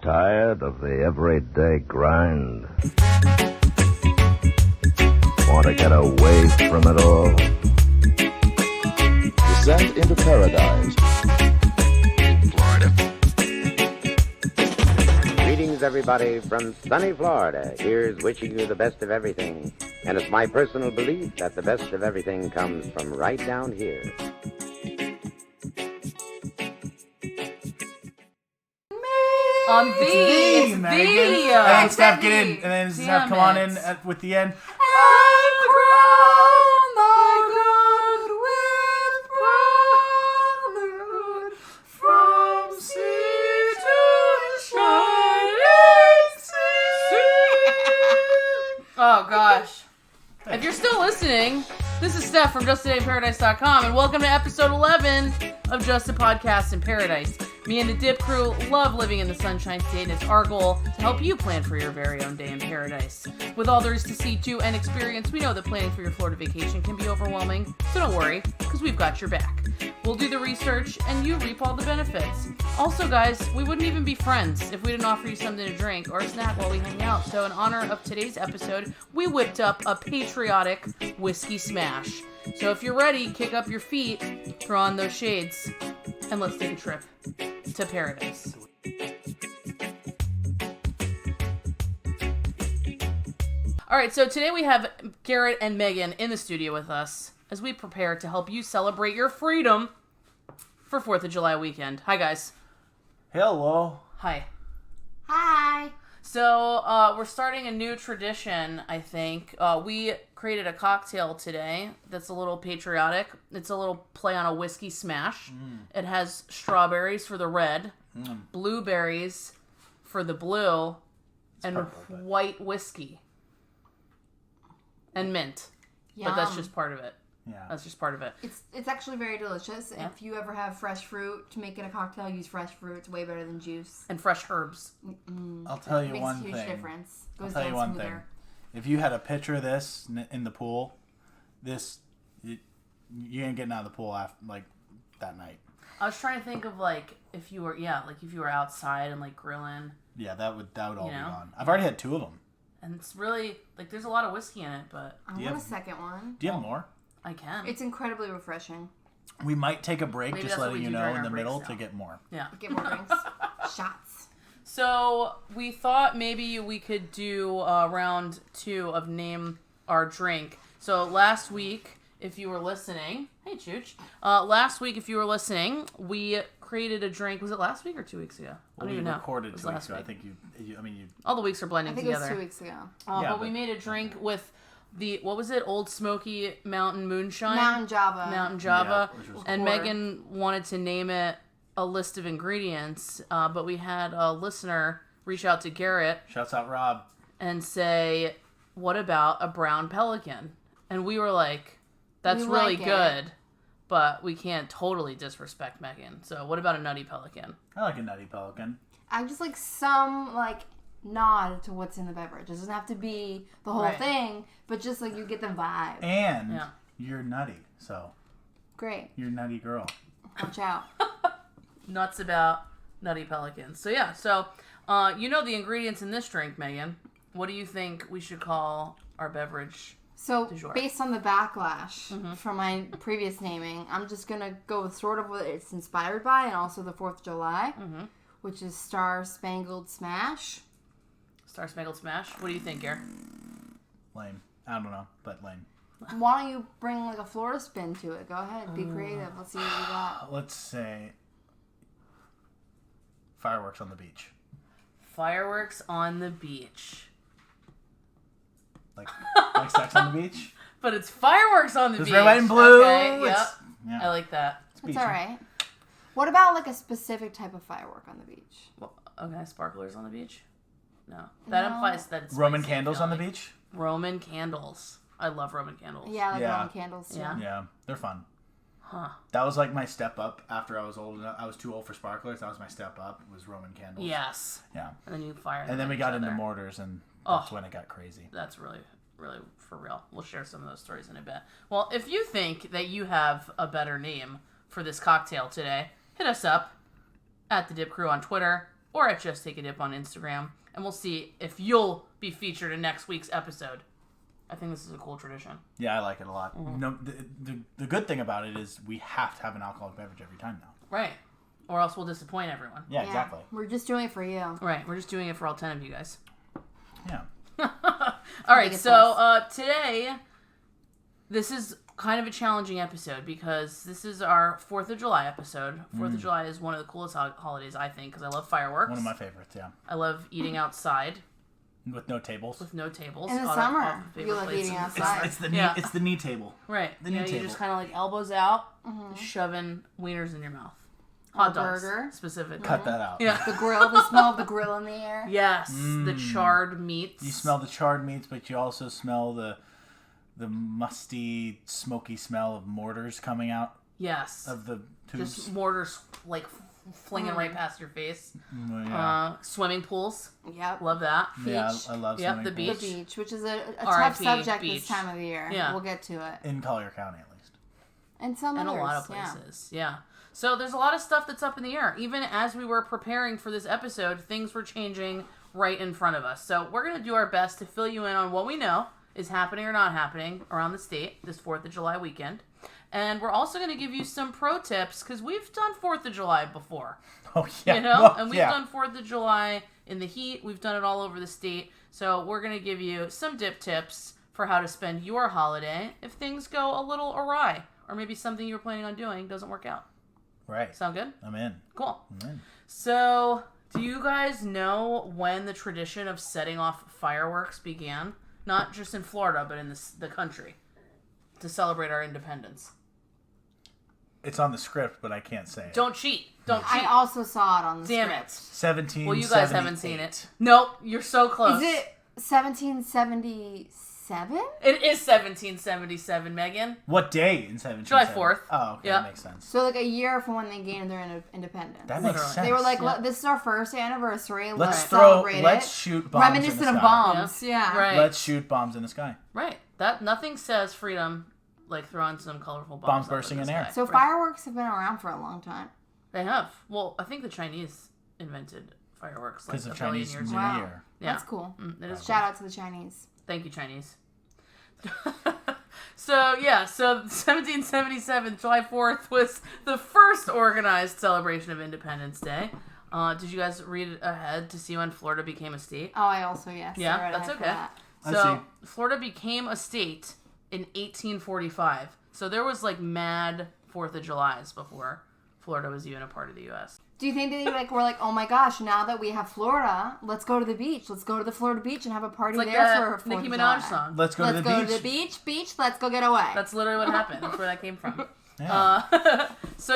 Tired of the everyday grind? Want to get away from it all? Descent into paradise. Florida. Greetings, everybody, from sunny Florida. Here's wishing you the best of everything. And it's my personal belief that the best of everything comes from right down here. On it's Megan. the. And then Steph, get in. And then Steph, come on in with the end. And crown thy God with brotherhood from sea to shining sea. Oh, gosh. If you're still listening, this is Steph from JustTodayInParadise.com, and welcome to episode 11 of Just a Podcast in Paradise. Me and the Dip crew love living in the Sunshine State, and it's our goal to help you plan for your very own day in paradise. With all there is to see, do, and experience, we know that planning for your Florida vacation can be overwhelming, so don't worry, because we've got your back. We'll do the research, and you reap all the benefits. Also, guys, we wouldn't even be friends if we didn't offer you something to drink or a snack while we hang out. So in honor of today's episode, we whipped up a patriotic whiskey smash. So if you're ready, kick up your feet, throw on those shades, and let's take a trip to paradise. All right, so today we have Garrett and Megan in the studio with us as we prepare to help you celebrate your freedom for 4th of July weekend. Hi, guys. Hello. Hi. Hi. So we're starting a new tradition, I think. We created a cocktail today that's a little patriotic. It's a little play on a whiskey smash. It has strawberries for the red, blueberries for the blue, and white whiskey. And mint. Yum. But that's just part of it. Yeah. That's just part of it. It's actually very delicious. Yeah. If you ever have fresh fruit to make in a cocktail, use fresh fruit. It's way better than juice. And fresh herbs. I'll tell you Makes one a huge thing. difference. I'll Goes tell you down one smoother. thing. If you had a pitcher of this in the pool, you ain't getting out of the pool after like that night. I was trying to think of if you were outside and grilling. Yeah, that would all be know? gone. I've already had 2 of them. And it's really there's a lot of whiskey in it, but I want a second one. Do you have more? I can. It's incredibly refreshing. We might take a break, Maybe just that's what letting we you do know during in the our middle breaks to now. get more. Yeah. Get more drinks. Shots. So we thought maybe we could do round 2 of Name Our Drink. So last week, if you were listening, hey Chooch. Last week, if you were listening, we created a drink. Was it last week or 2 weeks ago? I don't even know. Recorded It was 2 weeks last ago. I week. think you. All the weeks are blending I think together. it was 2 weeks ago. But we made a drink with what was it? Old Smoky Mountain Moonshine? Mountain Java. Mountain Java. Yeah, which was And cool. Megan wanted to name it a list of ingredients, but we had a listener reach out to Garrett Shouts out Rob. and say, what about a brown pelican? And we were like, that's We really like it. good, but we can't totally disrespect Megan. So what about a nutty pelican? I like a nutty pelican. I just like some nod to what's in the beverage. It doesn't have to be the whole Right. thing, but just you get the vibe. And Yeah. you're nutty, so Great. you're a nutty girl. Watch out. Nuts about nutty pelicans. So yeah, you know the ingredients in this drink, Megan. What do you think we should call our beverage? So, Du jour. based on the backlash from my previous naming, I'm just going to go with sort of what it's inspired by and also the 4th of July, which is Star Spangled Smash. Star Spangled Smash? What do you think, Garrett? Lame. I don't know, but lame. Why don't you bring a Florida spin to it? Go ahead. Be creative. Let's see what you got. Let's say fireworks on the beach. Fireworks on the beach. Like sex on the beach? But it's fireworks on the It's beach. red, white, and blue. Okay, yep. It's- yeah. I like that. It's That's beachy. all right. What about a specific type of firework on the beach? Well, okay, sparklers on the beach? No. That No. implies that it's Roman spicy, I candles feel on the like. beach? Roman candles. I love Roman candles. Yeah, like Yeah. Roman candles too. Yeah. Yeah, they're fun. Huh. That was my step up after I was old enough. I was too old for sparklers. That was my step up. Was Roman candles. Yes. Yeah. And then you fire them And then at we each got into other. mortars, and that's Oh. when it got crazy. That's really, really for real. We'll share some of those stories in a bit. Well, if you think that you have a better name for this cocktail today, hit us up at The Dip Crew on Twitter, or at Just Take a Dip on Instagram, and we'll see if you'll be featured in next week's episode. I think this is a cool tradition. Yeah, I like it a lot. Mm-hmm. No, the good thing about it is we have to have an alcoholic beverage every time now. Right. Or else we'll disappoint everyone. Yeah, exactly. We're just doing it for you. Right. We're just doing it for all 10 of you guys. Yeah. All right. So today, this is kind of a challenging episode because this is our 4th of July episode. 4th of July is one of the coolest holidays, I think, because I love fireworks. One of my favorites, yeah. I love eating outside. With no tables. With no tables. In the summer, you love eating outside. It's the knee table. Right. The knee table. You just kind of like elbows out, shoving wieners in your mouth. Hot dogs, burger. specifically. Cut that out. Yeah. The grill, the smell of the grill in the air. Yes, the charred meats. You smell the charred meats, but you also smell the musty, smoky smell of mortars coming out Yes. of the tubes. Just mortars like flinging right past your face. Yeah. Swimming pools. Yep. Love that. Yeah, Beach. I love Yep, swimming the pools. The beach, which is a tough R.I.P. subject beach. this time of the year. Yeah. We'll get to it. In Collier County, at least. And some And others, a lot of places. Yeah. So there's a lot of stuff that's up in the air. Even as we were preparing for this episode, things were changing right in front of us. So we're going to do our best to fill you in on what we know is happening or not happening around the state this 4th of July weekend. And we're also going to give you some pro tips because we've done 4th of July before. Oh, yeah. You know? Well, And we've yeah. done 4th of July in the heat. We've done it all over the state. So we're going to give you some dip tips for how to spend your holiday if things go a little awry. Or maybe something you were planning on doing doesn't work out. Right. Sound good? I'm in. Cool. I'm in. So, do you guys know when the tradition of setting off fireworks began? Not just in Florida, but in the country. To celebrate our independence. It's on the script, but I can't say it. Don't cheat. Don't cheat. I also saw it on the Damn script. it. 1778. Well, you guys haven't seen it. Nope. You're so close. Is it 1777? It is 1777, Megan. What day in 17? July 4th. Oh, okay. Yeah. That makes sense. So like a year from when they gained their independence. That makes Literally. sense. They were like, Yeah. this is our first anniversary. Let's Let's celebrate shoot bombs in Reminiscent the of sky. bombs. Yeah. Right. Let's shoot bombs in the sky. Right. That nothing says freedom like throwing some colorful bombs. Bombs up bursting the in air. sky. So Right. fireworks have been around for a long time. They have. Well, I think the Chinese invented fireworks like Because a of billion Chinese years New ago. Wow. Year. Yeah. That's cool. It is Shout out to the Chinese. Thank you, Chinese. So 1777, July 4th was the first organized celebration of Independence Day. Did you guys read ahead to see when Florida became a state? Oh, I also, yes. Yeah, I read that's ahead for okay. that. So Florida became a state in 1845. So there was like mad 4th of Julys before Florida was even a part of the U.S. Do you think they were like, oh my gosh, now that we have Florida, let's go to the beach. Let's go to the Florida beach and have a party It's like there that for 4th Nicki of Minaj July. song. Let's go Let's to the go beach. to the beach, let's go get away. That's literally what happened. That's where that came from. Yeah. So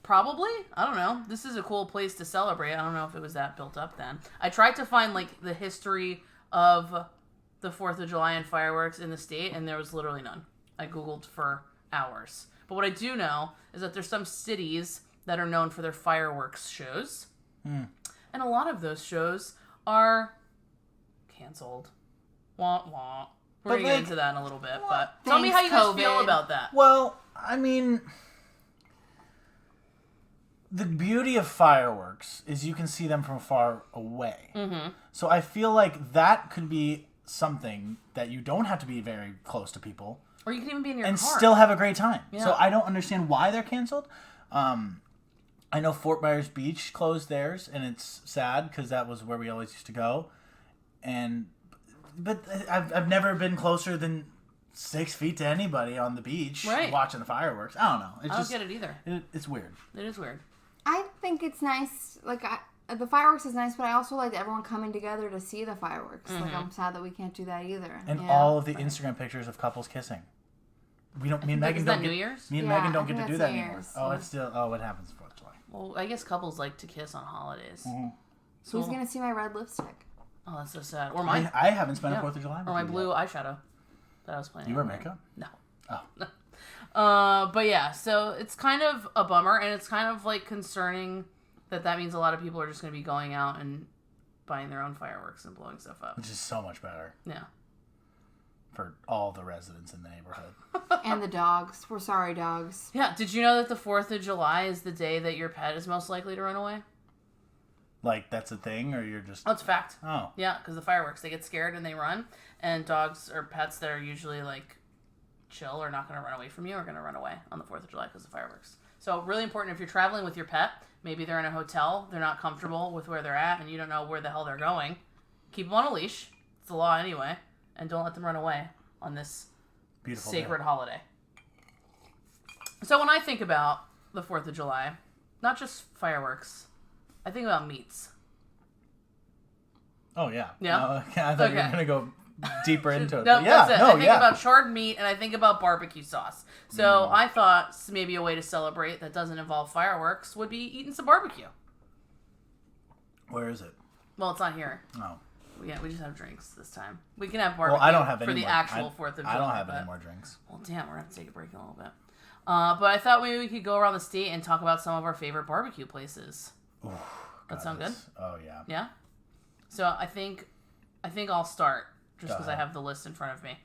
probably, I don't know. This is a cool place to celebrate. I don't know if it was that built up then. I tried to find like the history of the 4th of July and fireworks in the state, and there was literally none. I Googled for hours. But what I do know is that there's some cities that are known for their fireworks shows. And a lot of those shows are canceled. Wah, wah. We're going to get into that in a little bit, but tell me how you Thanks, guys feel COVID. about that. Well, I mean, the beauty of fireworks is you can see them from far away. Mm-hmm. So I feel like that could be something that you don't have to be very close to people Or you can even be in your and car. still have a great time. Yeah. So I don't understand why they're canceled. I know Fort Myers Beach closed theirs, and it's sad because that was where we always used to go. But I've never been closer than 6 feet to anybody on the beach watching the fireworks. I don't know. It's I don't just, get it either. It's weird. It is weird. I think it's nice. Like, the fireworks is nice, but I also like everyone coming together to see the fireworks. Like, I'm sad that we can't do that either. And Yeah. all of the Instagram pictures of couples kissing. Me and Megan Is that don't New get. Year's? Me and Yeah, Megan I don't get think to do that's that New anymore. Year's. Oh, it's still. Oh, what happens 4th of July? Well, I guess couples like to kiss on holidays. Who's going to see my red lipstick? Oh, that's so sad. Or my I haven't spent a 4th of July. or my with you blue yet. eyeshadow that I was planning. You wear on wearing. makeup? No. Oh. But yeah, so it's kind of a bummer, and it's kind of like concerning that means a lot of people are just going to be going out and buying their own fireworks and blowing stuff up. Which is so much better Yeah. for all the residents in the neighborhood. And the dogs. We're sorry, dogs. Yeah. Did you know that the 4th of July is the day that your pet is most likely to run away? Like, that's a thing, or you're just... Oh, it's a fact. Oh. Yeah, because the fireworks, they get scared and they run. And dogs or pets that are usually, like, chill or not going to run away from you are going to run away on the 4th of July because of fireworks. So really important if you're traveling with your pet, maybe they're in a hotel, they're not comfortable with where they're at, and you don't know where the hell they're going. Keep them on a leash. It's the law anyway. And don't let them run away on this Beautiful sacred day. holiday. So when I think about the 4th of July, not just fireworks, I think about meats. Oh, yeah. Yeah? I thought you were going to go deeper into it. No, But yeah, that's it. no, I think about charred meat and I think about barbecue sauce. So I thought maybe a way to celebrate that doesn't involve fireworks would be eating some barbecue. Where is it? Well, it's not here. Oh. Yeah, we just have drinks this time. We can have barbecue Well, I don't have for any the more. actual 4th of July. I don't have any more drinks. Well, damn, we're going to have to take a break in a little bit. But I thought maybe we could go around the state and talk about some of our favorite barbecue places. Ooh, That sound good? Oh, yeah. Yeah? So I think I'll start just because I ahead. have the list in front of me.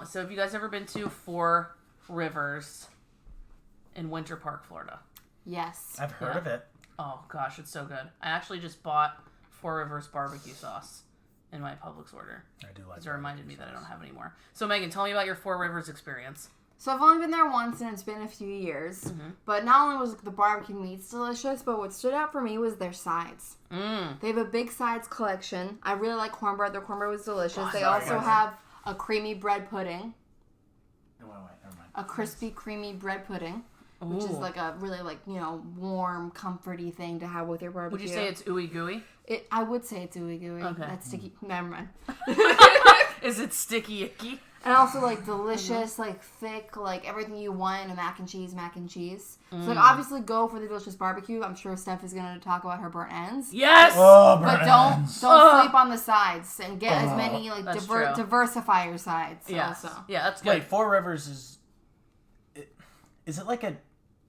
So have you guys ever been to Four Rivers in Winter Park, Florida? Yes. I've heard Yeah. of it. Oh gosh, it's so good. I actually just bought Four Rivers barbecue sauce in my Publix order. I do like Because it reminded me barbecue that I sauce. don't have any more. So Megan, tell me about your Four Rivers experience. So I've only been there once, and it's been a few years. But not only was the barbecue meats delicious, but what stood out for me was their sides. They have a big sides collection. I really like cornbread. Their cornbread was delicious. They also have a creamy bread pudding. Wait, never mind. A crispy, creamy bread pudding. Which is Ooh. like a really warm, comforty thing to have with your barbecue. Would you say it's ooey gooey? I would say it's ooey gooey. Okay. That's sticky. Never mind. Is it sticky icky? And also delicious, thick, everything you want in a mac and cheese. So obviously go for the delicious barbecue. I'm sure Steph is gonna talk about her burnt ends. Yes! Oh, But burnt don't ends. sleep on the sides and get as many That's true. diversify your sides Yes. also. Yeah, that's good. Wait, Four Rivers is it like a...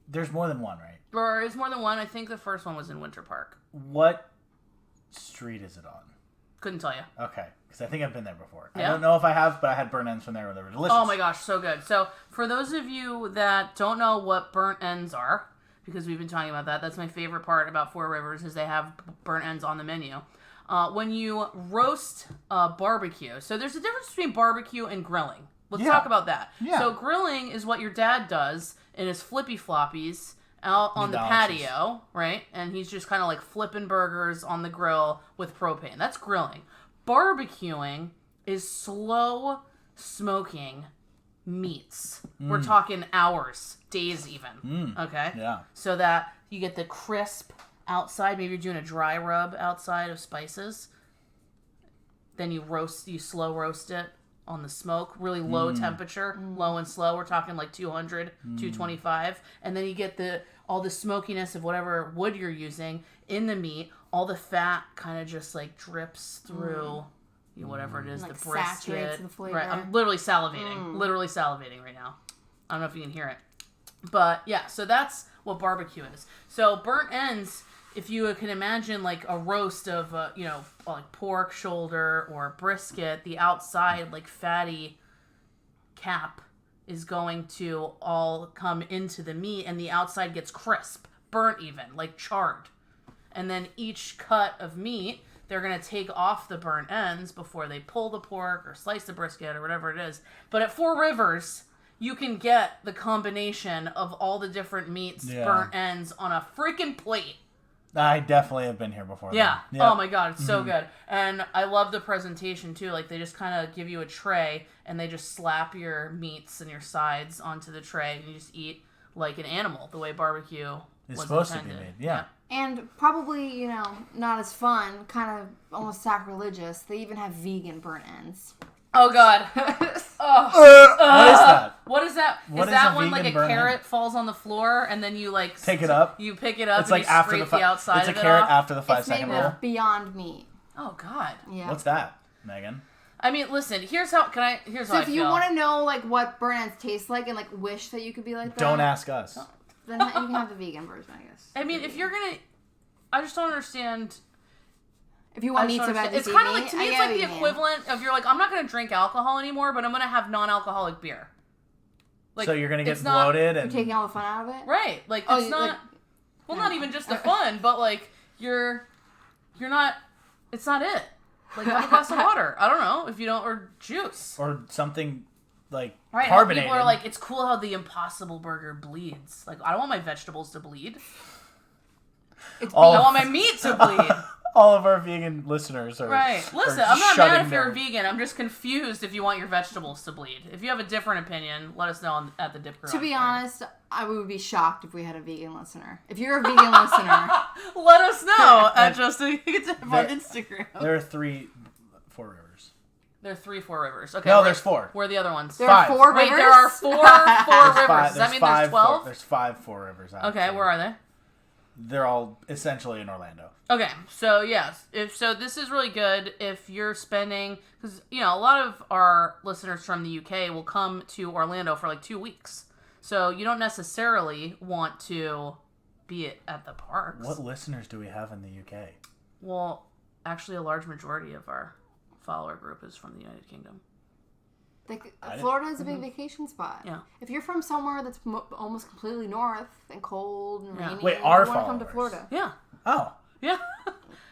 There's more than one, right? There is more than one. I think the first one was in Winter Park. What street is it on? Couldn't tell you. Okay, because I think I've been there before. Yeah? I don't know if I have, but I had burnt ends from there where they were delicious. Oh my gosh, so good. So for those of you that don't know what burnt ends are, because we've been talking about that, that's my favorite part about Four Rivers is they have burnt ends on the menu. When you roast barbecue, so there's a difference between barbecue and grilling. Let's Yeah. talk about that. Yeah. So grilling is what your dad does in his flippy floppies out on the McDonald's. patio, right? And he's just kind of flipping burgers on the grill with propane. That's grilling. Barbecuing is slow smoking meats. We're talking hours, days even. Okay? Yeah. So that you get the crisp outside. Maybe you're doing a dry rub outside of spices. Then you slow roast it on the smoke, really low temperature, low and slow. We're talking 200, 225. And then you get all the smokiness of whatever wood you're using in the meat. All the fat kind of just drips through whatever it is, the saturates brisket. the flavor. Right, I'm literally salivating right now. I don't know if you can hear it. But yeah, so that's what barbecue is. So burnt ends, if you can imagine a roast of pork shoulder or brisket, the outside fatty cap is going to all come into the meat and the outside gets crisp, burnt even, charred. And then each cut of meat, they're going to take off the burnt ends before they pull the pork or slice the brisket or whatever it is. But at Four Rivers, you can get the combination of all the different meats, burnt ends on a freaking plate. I definitely have been here before. Yeah. Then. Yeah. Oh my god, it's so good. And I love the presentation too. They just kind of give you a tray and they just slap your meats and your sides onto the tray and you just eat like an animal, the way barbecue It's was supposed intended. to be made. Yeah. And probably, not as fun, kind of almost sacrilegious. They even have vegan burnt ends. Oh god. What is that? What is that? What is is that a when vegan a burnt carrot end? falls on the floor and then you Pick it up? You pick it up It's and you after scrape the the outside It's a of it carrot off? after the 5 It's made second with rule. Beyond Meat. Oh god. Yeah. What's that, Megan? I mean, listen, here's how So I if feel. you want to know what burnt ends taste like and wish that you could be like that, Don't ask us. then you can have the vegan version, I guess. I mean, if you're gonna I just don't understand. If you want I meat just so don't bad, understand. to It's kind of meat, to me, I it's get the vegan. equivalent of I'm not gonna drink alcohol anymore, but I'm gonna have non-alcoholic beer. So you're gonna get it's not- bloated You're and taking all the fun out of it? Right. Oh, It's not well, not even just the fun, but you're it's not it. Like, have a glass of water. I don't know if you don't, or juice. Or something like Right, carbonated. people are like, it's cool how the Impossible Burger bleeds. Like, I don't want my vegetables to bleed. I want my meat to bleed. All of our vegan listeners are Right. Listen, are I'm not mad if you're their- a vegan. I'm just confused if you want your vegetables to bleed. If you have a different opinion, let us know at the Dip Garage. To be honest, I would be shocked if we had a vegan listener. If you're a vegan listener, let us know at Justin Dip on Instagram. There are 3 Four Rivers. There are 3 Four Rivers. Okay. No, there's 4. Where are the other ones? there are 5. 4 Wait, rivers. there are 4 rivers. Does that mean there's 12? There's 5 Four Rivers. Okay, where are they? They're all essentially in Orlando. Okay, so yes, so this is really good if you're spending, because a lot of our listeners from the UK will come to Orlando for like 2 weeks, so you don't necessarily want to be at the parks. What listeners do we have in the UK? Well, actually, a large majority of our follower group is from the United Kingdom. Florida is a big vacation spot. Yeah. If you're from somewhere that's almost completely north and cold and rainy, Wait, you our want to come to followers. Florida. Yeah, Oh. yeah.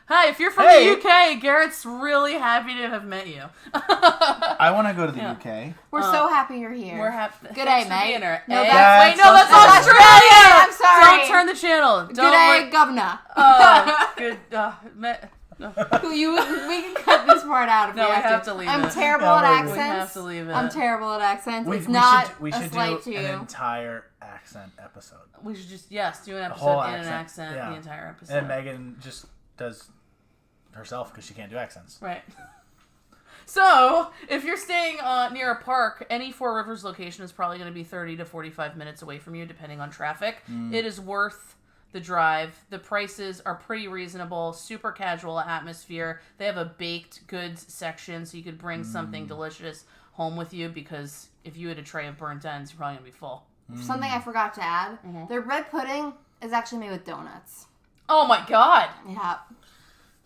Hi, if you're from Hey. the UK, Garrett's really happy to have met you. I want to go to the UK. We're so happy you're here. We're happy. Good day, mate. Dinner. No, Hey. that's- Wait, no, that's That's Australia. I'm sorry. Don't turn the channel. Good Don't day, worry. governor. Good. No. We can cut this part out if No, we we have have to. to leave I'm it. terrible Yeah, at we accents. have to leave it. I'm terrible at accents. We It's not should a do slight to an you. entire accent episode. We should just do an episode whole in an accent, accent yeah. the entire episode. And Megan just does herself because she can't do accents. Right. So, if you're staying near a park, any Four Rivers location is probably going to be 30 to 45 minutes away from you, depending on traffic. It is worth the drive. The prices are pretty reasonable, super casual atmosphere. They have a baked goods section, so you could bring something delicious home with you, because if you had a tray of burnt ends, you're probably going to be full. Something I forgot to add. Their bread pudding is actually made with donuts. Oh my god! Yeah.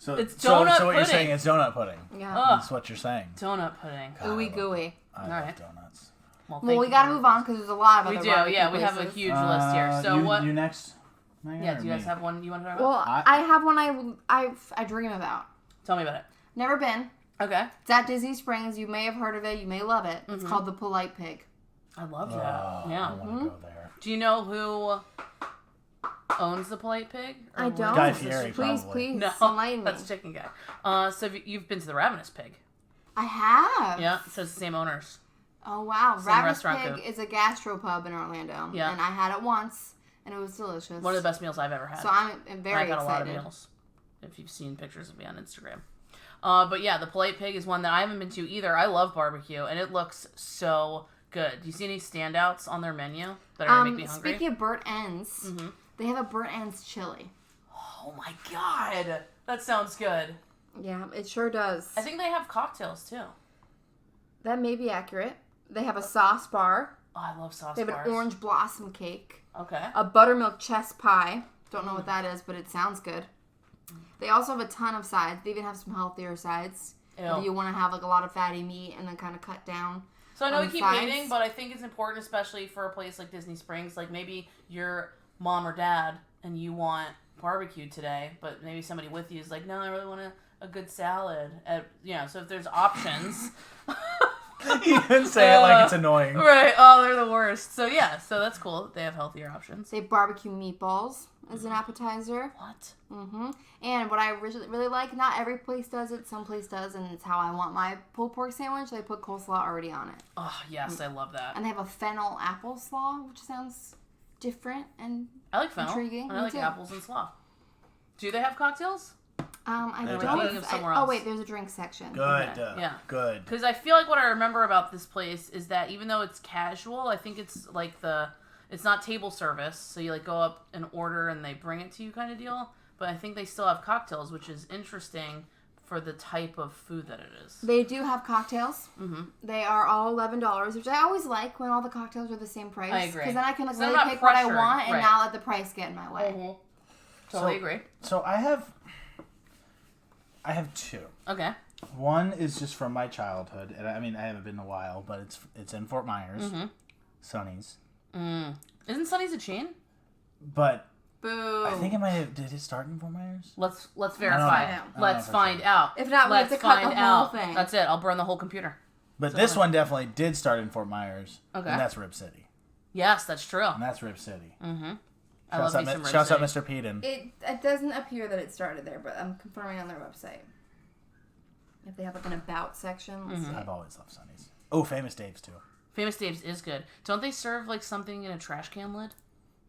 So It's so donut what you're pudding. saying is donut pudding. Yeah. That's what you're saying. Donut pudding. God, Ooey gooey. I love Alright. donuts. Well, Well, thank we you gotta very move much. on because there's a lot of We other do, barbecue yeah. We have a places. huge list here. So you, what? You next? Megan, Yeah, or do you guys me? have one you want to talk about? Well, I have one I dream about. Tell me about it. Never been. Okay. It's at Disney Springs. You may have heard of it. You may love it. It's called the Polite Pig. I love that. Oh, Yeah. I want to go there. Do you know who owns the Polite Pig? Or I what don't. Guy is this? Fieri, Please, probably. please, No, enlighten me. that's Chicken Guy. So you've been to the Ravenous Pig? I have. Yeah. So it's the same owners. Oh, wow. Same Ravenous restaurant Pig group. is a gastropub in Orlando. Yeah. And I had it once, and it was delicious. One of the best meals I've ever had. So I'm very I got excited. a lot of meals. If you've seen pictures of me on Instagram. But yeah, the Polite Pig is one that I haven't been to either. I love barbecue, and it looks so good. Do you see any standouts on their menu that are gonna make me hungry? Speaking of burnt ends, they have a burnt ends chili. Oh my god, that sounds good. Yeah, it sure does. I think they have cocktails too. That may be accurate. They have a sauce bar. Oh, I love sauce They have bars. an orange blossom cake. Okay. A buttermilk chess pie. Don't know what that is, but it sounds good. They also have a ton of sides. They even have some healthier sides. Ew. If you want to have like a lot of fatty meat and then kind of cut down. So I know on we keep sides. hating, but I think it's important, especially for a place like Disney Springs. Like maybe your mom or dad and you want barbecue today, but maybe somebody with you is like, no, I really want a good salad. So if there's options. You didn't say it like it's annoying. Right. Oh, they're the worst. So yeah, so that's cool. They have healthier options. They have barbecue meatballs as an appetizer. What? And what I really like, not every place does it, some place does, and it's how I want my pulled pork sandwich. They put coleslaw already on it. Oh, yes, I love that. And they have a fennel apple slaw, which sounds different and I like fennel. intriguing. And Me I like too. apples and slaw. Do they have cocktails? I They're don't. thinking of somewhere Oh else. wait, there's a drink section. Good. Okay, yeah. Good. Because I feel like what I remember about this place is that even though it's casual, I think it's like it's not table service, so you like go up and order and they bring it to you kind of deal. But I think they still have cocktails, which is interesting for the type of food that it is. They do have cocktails. They are all $11, which I always like when all the cocktails are the same price. I agree. Because then I can like, So I'm really not pick what I pressured, want and right. not let the price get in my way. Totally agree. So I have two. Okay. One is just from my childhood, and I mean I haven't been in a while, but it's in Fort Myers, Sonny's. Isn't Sonny's a chain? But Boo. I think it might have. Did it start in Fort Myers? Let's I verify. don't know. Let's For find sure. out. If not, we have Let's to cut find the whole out. thing. That's it. I'll burn the whole computer. But this one definitely did start in Fort Myers. Okay. And that's Rib City. Yes, that's true. And that's Rib City. Mm-hmm. I love me some Rib Shouts out City. Mr. Peden. It doesn't appear that it started there, but I'm confirming on their website. If they have like an about section, let's see. I've always loved Sonny's. Oh, Famous Dave's too. Famous Dave's is good. Don't they serve like something in a trash can lid?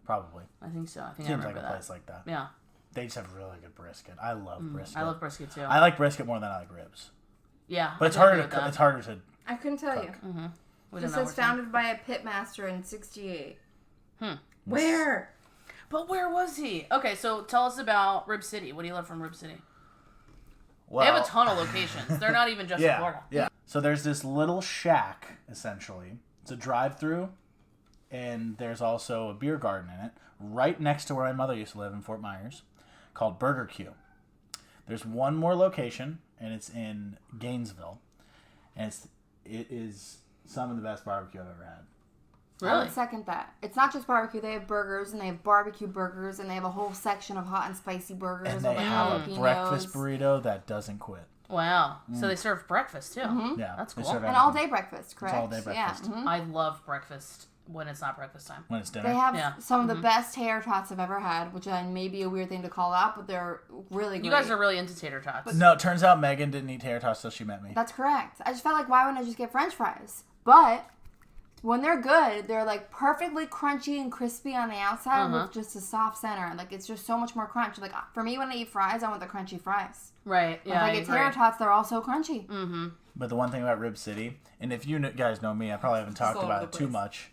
Probably. I think so. I think I Seems remember like a that. place like that. Yeah. They just have really good brisket. I love brisket. I love brisket too. I like brisket more than I like ribs. Yeah. But it's I agree harder with to that. it's harder to I couldn't tell you. We It don't know says what's founded by a pitmaster in '68. Hmm. Where? But where was he? Okay, so tell us about Rib City. What do you love from Rib City? well, They have a ton of locations. They're not even just in Florida. Yeah. So there's this little shack, essentially. It's a drive-through, and there's also a beer garden in it, right next to where my mother used to live in Fort Myers, called Burger Q. There's one more location, and it's in Gainesville, and it is some of the best barbecue I've ever had. I Really? would second that. It's not just barbecue. They have burgers, and they have barbecue burgers, and they have a whole section of hot and spicy burgers. And all they the have a jalapenos. breakfast burrito that doesn't quit. Wow. So they serve breakfast too. Yeah, That's they cool. serve And everything. all-day breakfast, correct? all-day breakfast. Yeah. I love breakfast when it's not breakfast time. When it's dinner. They have Yeah. some of the best tater tots I've ever had, which may be a weird thing to call out, but they're really great. You guys are really into tater tots. No, it turns out Megan didn't eat tater tots till she met me. That's correct. I just felt like, why wouldn't I just get French fries? But when they're good, they're like perfectly crunchy and crispy on the outside with just a soft center. Like it's just so much more crunch. Like for me, when I eat fries, I want the crunchy fries. Right. Yeah. If I get tater tots, they're also crunchy. But the one thing about Rib City, and if you guys know me, I probably haven't talked all over about it the too place. much,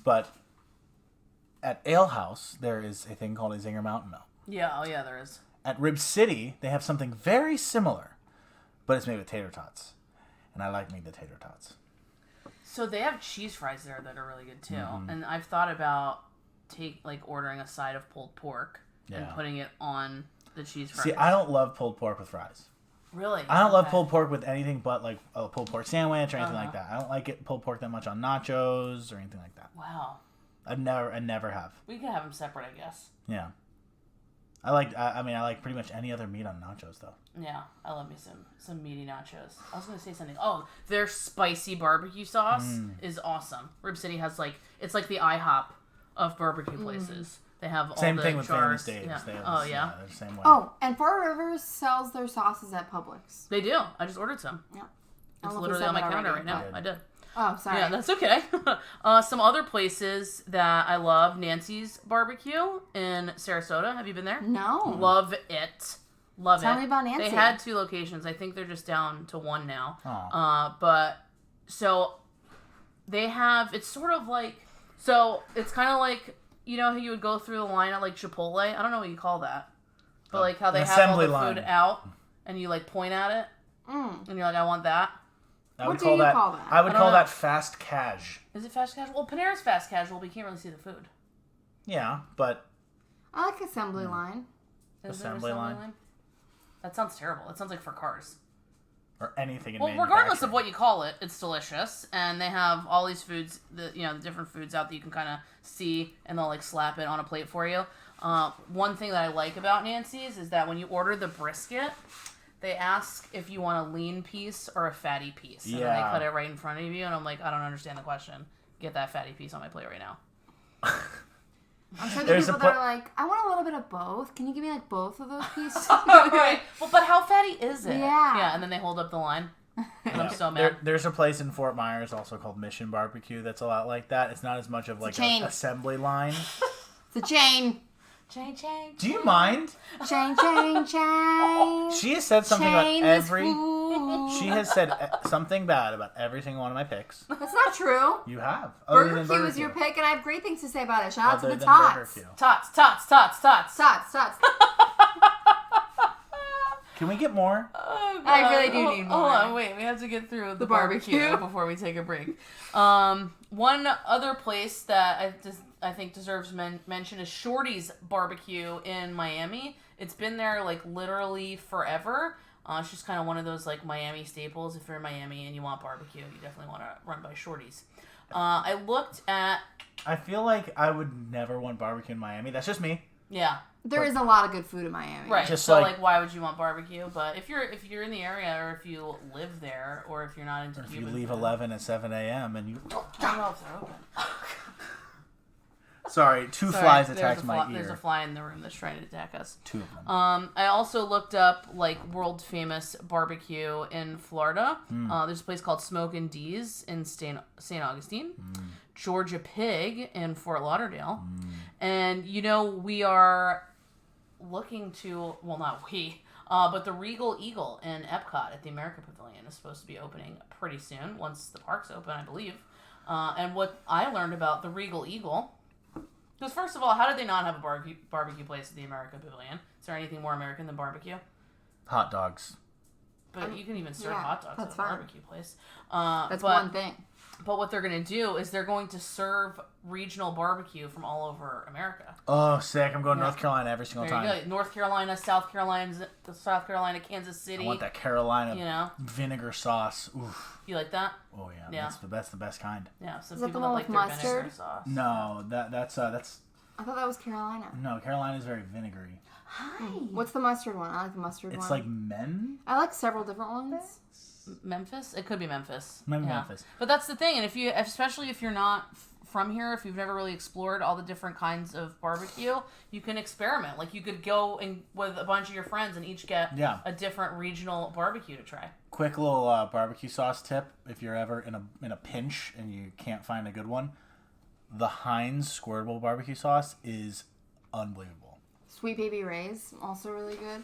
but at Ale House, there is a thing called a Zinger Mountain Mill. Yeah. Oh yeah, there is. At Rib City, they have something very similar, but it's made with tater tots. And I like me the tater tots. So they have cheese fries there that are really good too. And I've thought about ordering a side of pulled pork and Yeah. putting it on the cheese fries. See, I don't love pulled pork with fries. Really? I don't love Okay. pulled pork with anything but like a pulled pork sandwich or anything like that. I don't like it pulled pork that much on nachos or anything like that. Wow. I never have. We could have them separate, I guess. Yeah. I like pretty much any other meat on nachos though. Yeah, I love me some meaty nachos. I was gonna say something. Oh, their spicy barbecue sauce is awesome. Rib City has it's like the IHOP of barbecue places. They have all Same the thing with jars. Famous Dave's. Yeah. They have Oh this, yeah, they're the same way. Oh, and Four Rivers sells their sauces at Publix. they do. I just ordered some. Yeah. I It's don't know if we literally said on my that counter already, right now. but- I did. Oh, sorry. Yeah, that's okay. Some other places that I love: Nancy's Barbecue in Sarasota. Have you been there? No. Love it. Love it. Tell me about Nancy. They had 2 locations. I think they're just down to 1 now. Aw. But so they have. It's sort of like. So it's kind of like how you would go through the line at like Chipotle. I don't know what you call that, but like how they An have all assembly the line. food out and you like point at it and you're like, I want that. I What would do call you that, call that? I would I don't call know. that fast cash. Is it fast casual? Well, Panera's fast casual, but you can't really see the food. Yeah, but I like assembly line. Is there an Assembly line? That sounds terrible. It sounds like for cars. or anything in Well, regardless of manufacturing. what you call it, it's delicious, and they have all these foods, the different foods out that you can kind of see, and they'll like slap it on a plate for you. One thing that I like about Nancy's is that when you order the brisket, they ask if you want a lean piece or a fatty piece, and then they Yeah. cut it right in front of you, and I'm like, I don't understand the question. Get that fatty piece on my plate right now. I'm sure There's there's a people that pla- are like, I want a little bit of both. Can you give me like both of those pieces? Right. Well, but how fatty is it? Yeah. Yeah, and then they hold up the line. And I'm so There, mad. there's a place in Fort Myers also called Mission Barbecue that's a lot like that. It's not as much of like chain. an assembly line. It's a chain. Chain, chain. Do you mind? Chain, chain, chain. She has said something Chain about is every. food. She has said something bad about every single one of my picks. That's not true. You have. Other Burger than Q Burger is your Q. pick, and I have great things to say about it. Shout out Other to the than Burger tots. Q. Tots, tots, tots, tots. Tots, tots. Can we get more? Oh, I God. really do Hold- need Hold more. on, wait. We have to get through the barbecue. barbecue before we take a break. One other place that I think deserves mention is Shorty's Barbecue in Miami. It's been there like literally forever. It's just kind of one of those like Miami staples. If you're in Miami and you want barbecue, you definitely want to run by Shorty's. I looked at. I feel like I would never want barbecue in Miami. That's just me. Yeah. There is a lot of good food in Miami. Right. Just so like- why would you want barbecue? But if you're in the area, or if you live there, or if you're not into If you Cuban leave food, 11 at 7 a.m. and you... I don't know if they're open. Sorry, two Sorry, flies there's attacked a my There's a ear. fly in the room that's trying to attack us. 2 of them. I also looked up like world famous barbecue in Florida. There's a place called Smoke and D's in St. Augustine, Georgia Pig in Fort Lauderdale, and we are looking to not we, but the Regal Eagle in Epcot at the America Pavilion is supposed to be opening pretty soon once the park's open, I believe. And what I learned about the Regal Eagle. Because first of all, how did they not have a barbecue place at the America Pavilion? Is there anything more American than barbecue? Hot dogs. But you can even serve yeah, hot dogs at that's a fine. barbecue place. That's one thing. But what they're going to do is they're going to serve regional barbecue from all over America. Oh, sick. I'm going to Yeah. North Carolina every single There time. you go. North Carolina, South Carolina, Kansas City. I want that Carolina vinegar sauce. Oof. You like that? Oh, yeah. Yeah. That's the best kind. Yeah. Some Is that people the one like with their mustard? vinegar sauce. No, that's I thought that was Carolina. no, Carolina's very vinegary. What's the mustard one? I like the mustard one. It's like men. I like several different ones. Memphis? It could be Memphis. Maybe Yeah. Memphis. But that's the thing, and especially if you're not from here, if you've never really explored all the different kinds of barbecue, you can experiment. Like you could go with a bunch of your friends and each get a different regional barbecue to try. Quick little barbecue sauce tip: if you're ever in a pinch and you can't find a good one, the Heinz squirtable barbecue sauce is unbelievable. Sweet Baby Ray's also really good.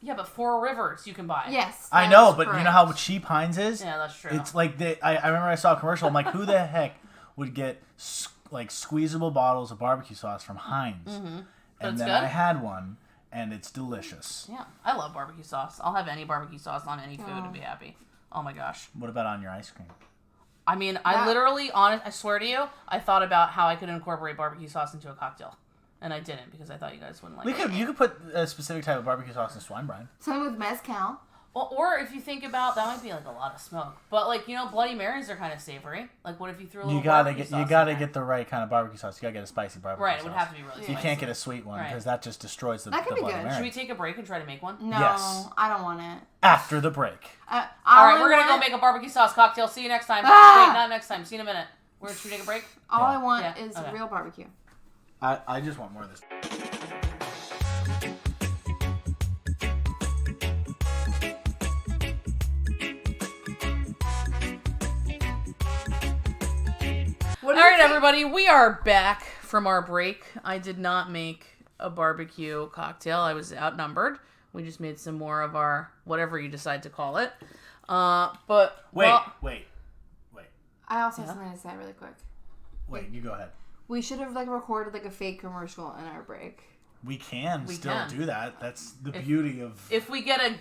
Yeah, but Four Rivers you can buy. Yes. I know, that's but you correct. know how cheap Heinz is? Yeah, that's true. It's like I remember I saw a commercial. I'm like, who the heck would get like squeezable bottles of barbecue sauce from Heinz? And it's then good? I had one, and it's delicious. Yeah, I love barbecue sauce. I'll have any barbecue sauce on any food and be happy. Oh my gosh. What about on your ice cream? I mean, I literally, I swear to you, I thought about how I could incorporate barbecue sauce into a cocktail. And I didn't because I thought you guys wouldn't like it. You could put a specific type of barbecue sauce in swine brine. Something with mezcal. Well, or if you think about, that might be like a lot of smoke. But like, Bloody Marys are kind of savory. Like what if you threw a little barbecue sauce You gotta get the right kind of barbecue sauce. You gotta get a spicy barbecue Right, sauce. it would have to be really You spicy. can't get a sweet one because that just destroys the That could be Bloody good. Mary. Should we take a break and try to make one? No, Yes. I don't want it. After the break. All right, we're gonna go make a barbecue sauce cocktail. See you next time. Ah! Wait, not next time. See you in a minute. Should we take a break? All Yeah. I want Yeah, is okay. real barbecue. I just want more of this. All right, everybody, we are back from our break. I did not make a barbecue cocktail. I was outnumbered. We just made some more of our whatever you decide to call it. But Wait. I also have something to say really quick. Wait, you go ahead. We should have recorded a fake commercial in our break. We can We still can. do that. That's the beauty of... if we get a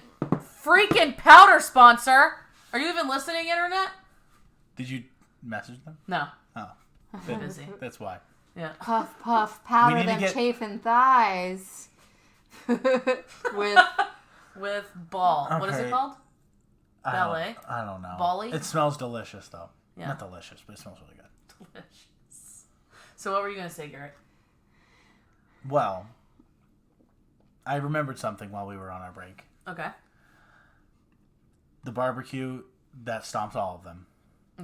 freaking powder sponsor, are you even listening, Internet? Did you message them? No, Oh. busy. That's why. Yeah. Puff, puff, powder need to them get- chafing thighs. With With ball. What is it Okay. called? Ballet? I don't know. Bali? It smells delicious, though. Yeah. Not delicious, but it smells really good. Delicious. So what were you gonna say, Garrett? Well, I remembered something while we were on our break. Okay. The barbecue that stomps all of them.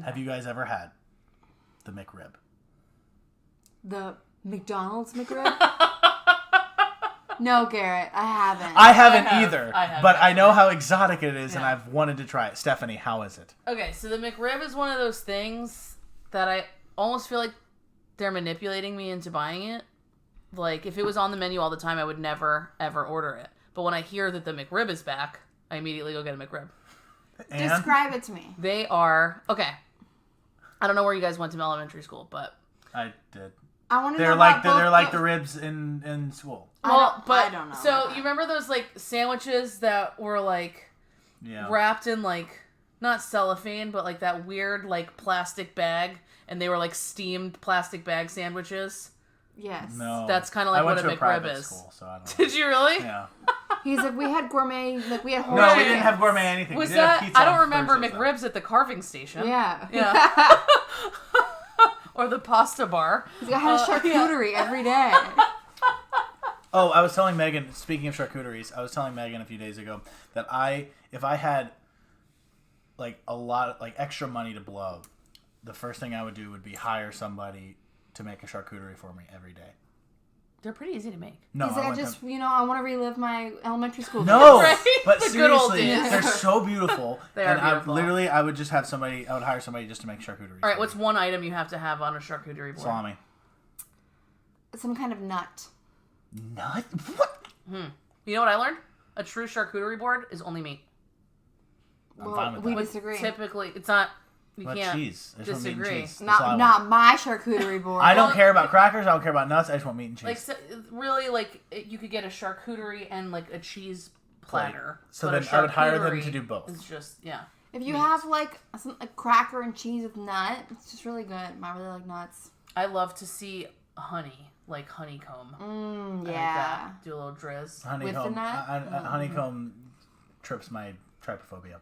Have you guys ever had the McRib? the McDonald's McRib? No, Garrett, I haven't. I haven't have. either, I have, but I know actually. how exotic it is, and Yeah. I've wanted to try it. Stephanie, how is it? Okay, so the McRib is one of those things that I almost feel like they're manipulating me into buying it. Like, if it was on the menu all the time, I would never, ever order it. But when I hear that the McRib is back, I immediately go get a McRib. And Describe it to me. They are... Okay. I don't know where you guys went to elementary school, but... I did. I want to know They're about like both the ribs in school. I don't know So, about that. you remember those, sandwiches that were, Yeah. wrapped in, not cellophane, but, that weird, plastic bag, and they were, steamed plastic bag sandwiches? Yes. No. That's kinda I like went what a to McRib private is. School, so I don't know. Did you really? Yeah. He's like, we had gourmet, we had whole No, we chicken. didn't have gourmet anything. Was we did have that... pizza I don't on remember Thursdays, though. McRibs at the carving station. Yeah. Yeah. Or the pasta bar. He's got had charcuterie every day. Oh, I was telling Megan, speaking of charcuteries, I was telling Megan a few days ago that if I had like a lot, like extra money to blow, the first thing I would do would be hire somebody to make a charcuterie for me every day. They're pretty easy to make. No, Is that just, I want to relive my elementary school days. No, Right? but The good old seriously, days. they're so beautiful. They are and beautiful. I would just have somebody. I would hire somebody just to make charcuterie. All right, what's one item you have to have on a charcuterie board? salami? Some kind of nut. Nut? What? You know what I learned? A true charcuterie board is only meat. I'm fine with we that. disagree. Typically, it's not. You What can't cheese? I just want meat and disagree. cheese. That's all I want. Not my charcuterie board. I don't care about crackers. I don't care about nuts. I just want meat and cheese. Like really, like you could get a charcuterie and like a cheese platter. So but then a I would hire them charcuterie to do both. It's just If you have like a cracker and cheese with nut, it's just really good. I really like nuts. I love to see honey, like honeycomb. I like Yeah. that. Do a little drizz. Honeycomb. With the nut? Honeycomb trips my trypophobia.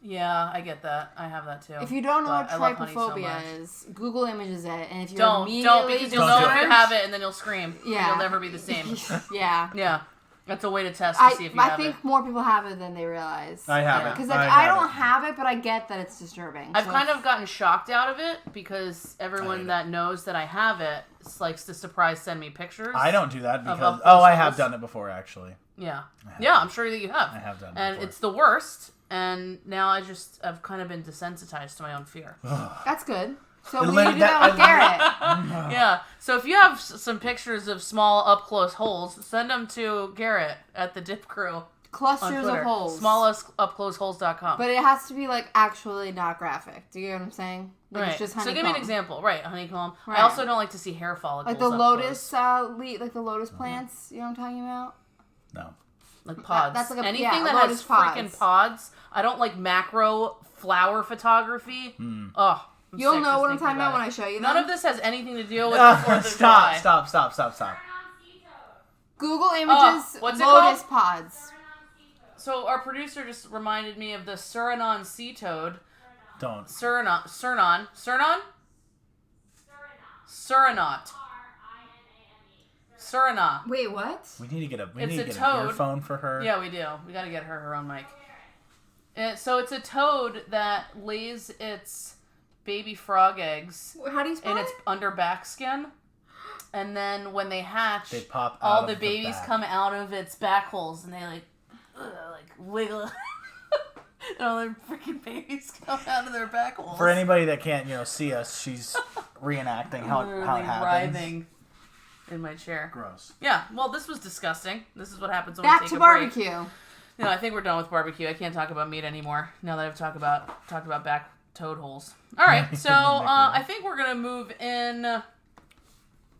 Yeah, I get that. I have that too. If you don't know But what I love honey so trypophobia much. is, Google images it, and if you Don't immediately because you'll Don't know do if you it. have it and then you'll scream. Yeah. You'll never be the same. yeah. Yeah. That's a way to test to see if you I have think it. more people have it than they realize. I have Yeah. it. Because I I have don't it. have it, but I get that it's disturbing. I've So kind of gotten shocked out of it because I hate everyone it. that knows that I have it likes to surprise send me pictures. I don't do that because up I have close. done it before actually. Yeah. have Yeah, done I'm sure that you have. I have done it And before. it's the worst. And now I've kind of been desensitized to my own fear. That's good. So It we lit- need to do that with Garrett. Yeah. So if you have some pictures of small up close holes, send them to Garrett at the Dip Crew on Clusters Twitter. of holes. Smallestupcloseholes.com. But it has to be like actually not graphic. Do you get what I'm saying? Like Right. it's just So honeycomb. give me an example. Right, honeycomb. Right. I also don't like to see hair follicles. Like the up lotus, close. like the lotus plants. You know what I'm talking about? No. Like pods. that's like a- Anything yeah, that lotus has freaking pods. I don't like macro flower photography. Oh, I'm You'll sick know just what I'm thinking talking about it. when I show you. None them. of this has anything to do with the 4th of July. Stop. Google images what's it lotus called? pods. So our producer just reminded me of the Suriname sea toad. Don't. Surinate. Surinate. Wait, what? We need to get It's a an toad. earphone for her. Yeah, we do. We gotta get her own mic. So it's a toad that lays its baby frog eggs How do you spell in it? its under back skin. And then when they hatch, They pop all out the of babies back. come out of its back holes and they like wiggle. And all their freaking babies come out of their back holes. For anybody that can't, see us, she's reenacting how it Literally happens. writhing in my chair. Gross. Yeah, well, this was disgusting. This is what happens when Back we take to a break. barbecue. No, I think we're done with barbecue. I can't talk about meat anymore now that I've talked about back toad holes. All right, so I think we're gonna move in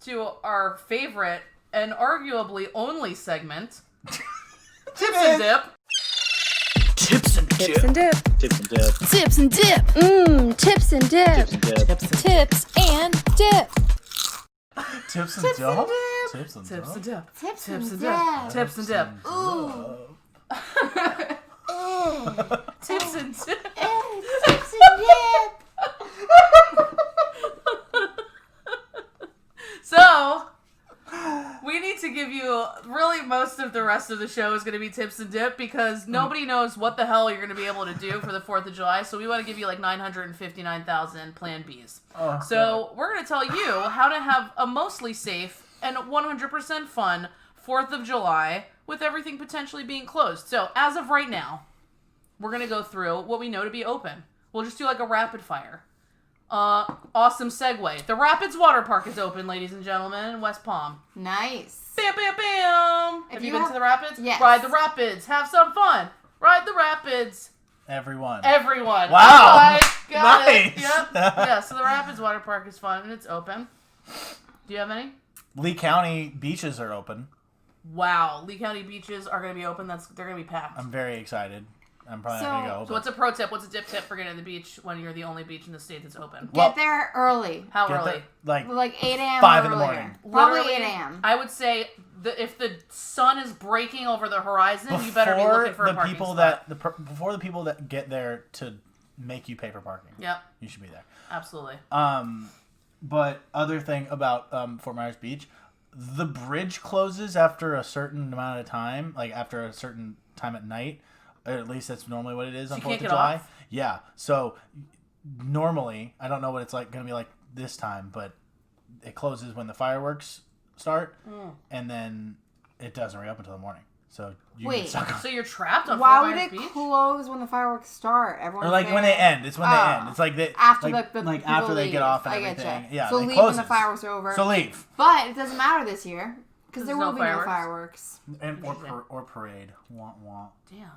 to our favorite and arguably only segment, Tips and Dip. Tips and Tips and dip. Tips and dip. Tips and dip. Mmm, tips and dip. Tips and dip. Tips and dip. Tips and Tips and dip. Dip. Tips Tips and and dip. Dip. Tips and Dip. Ooh. Tips and Dip. Tips and dip. So, we need to give you, really most of the rest of the show is going to be tips and dip because nobody knows what the hell you're going to be able to do for the 4th of July. So we want to give you like 959,000 plan Bs. Oh, So we're going to tell you how to have a mostly safe and 100% fun 4th of July with everything potentially being closed. So as of right now, we're going to go through what we know to be open. We'll just do like a rapid fire. Awesome segue. The Rapids Water Park is open, ladies and gentlemen, in West Palm. Nice. Bam, bam, bam! Have you been to the Rapids? Yes. Ride the Rapids. Have some fun. Ride the Rapids. Everyone. Everyone. Wow. Right, got it. Nice. Yep. Yeah, so the Rapids Water Park is fun, and it's open. Do you have any? Lee County beaches are open. Wow. Lee County beaches are going to be open. They're going to be packed. I'm very excited. I'm probably not gonna go. So what's a pro tip? What's a dip tip for getting to the beach when you're the only beach in the state that's open? Well, Get there early. How Get early? there, like Like 8 a.m. 5 in the earlier. morning. Probably Literally, 8 a.m. I would say if the sun is breaking over the horizon, you better be looking for a parking spot. Before the people that get there to make you pay for parking. Yep, You should be there. absolutely. But other thing about Fort Myers Beach, the bridge closes after a certain amount of time, like after a certain time at night. At least that's normally what it is on 4th of July. Yeah. So normally, I don't know what it's like going to be like this time, but it closes when the fireworks start, and then it doesn't reopen until the morning. So you get stuck on. So you're trapped on Why Fort would Myers it Beach? close when the fireworks start? Everyone's Or like there. when they end. It's when they end. It's like they After like, the like people after they leave. get off and I everything. getcha. Yeah. So it leave closes. when the fireworks are over. So leave. But it doesn't matter this year because there There's will no be no fireworks. fireworks. Or parade. Wah, wah. Damn.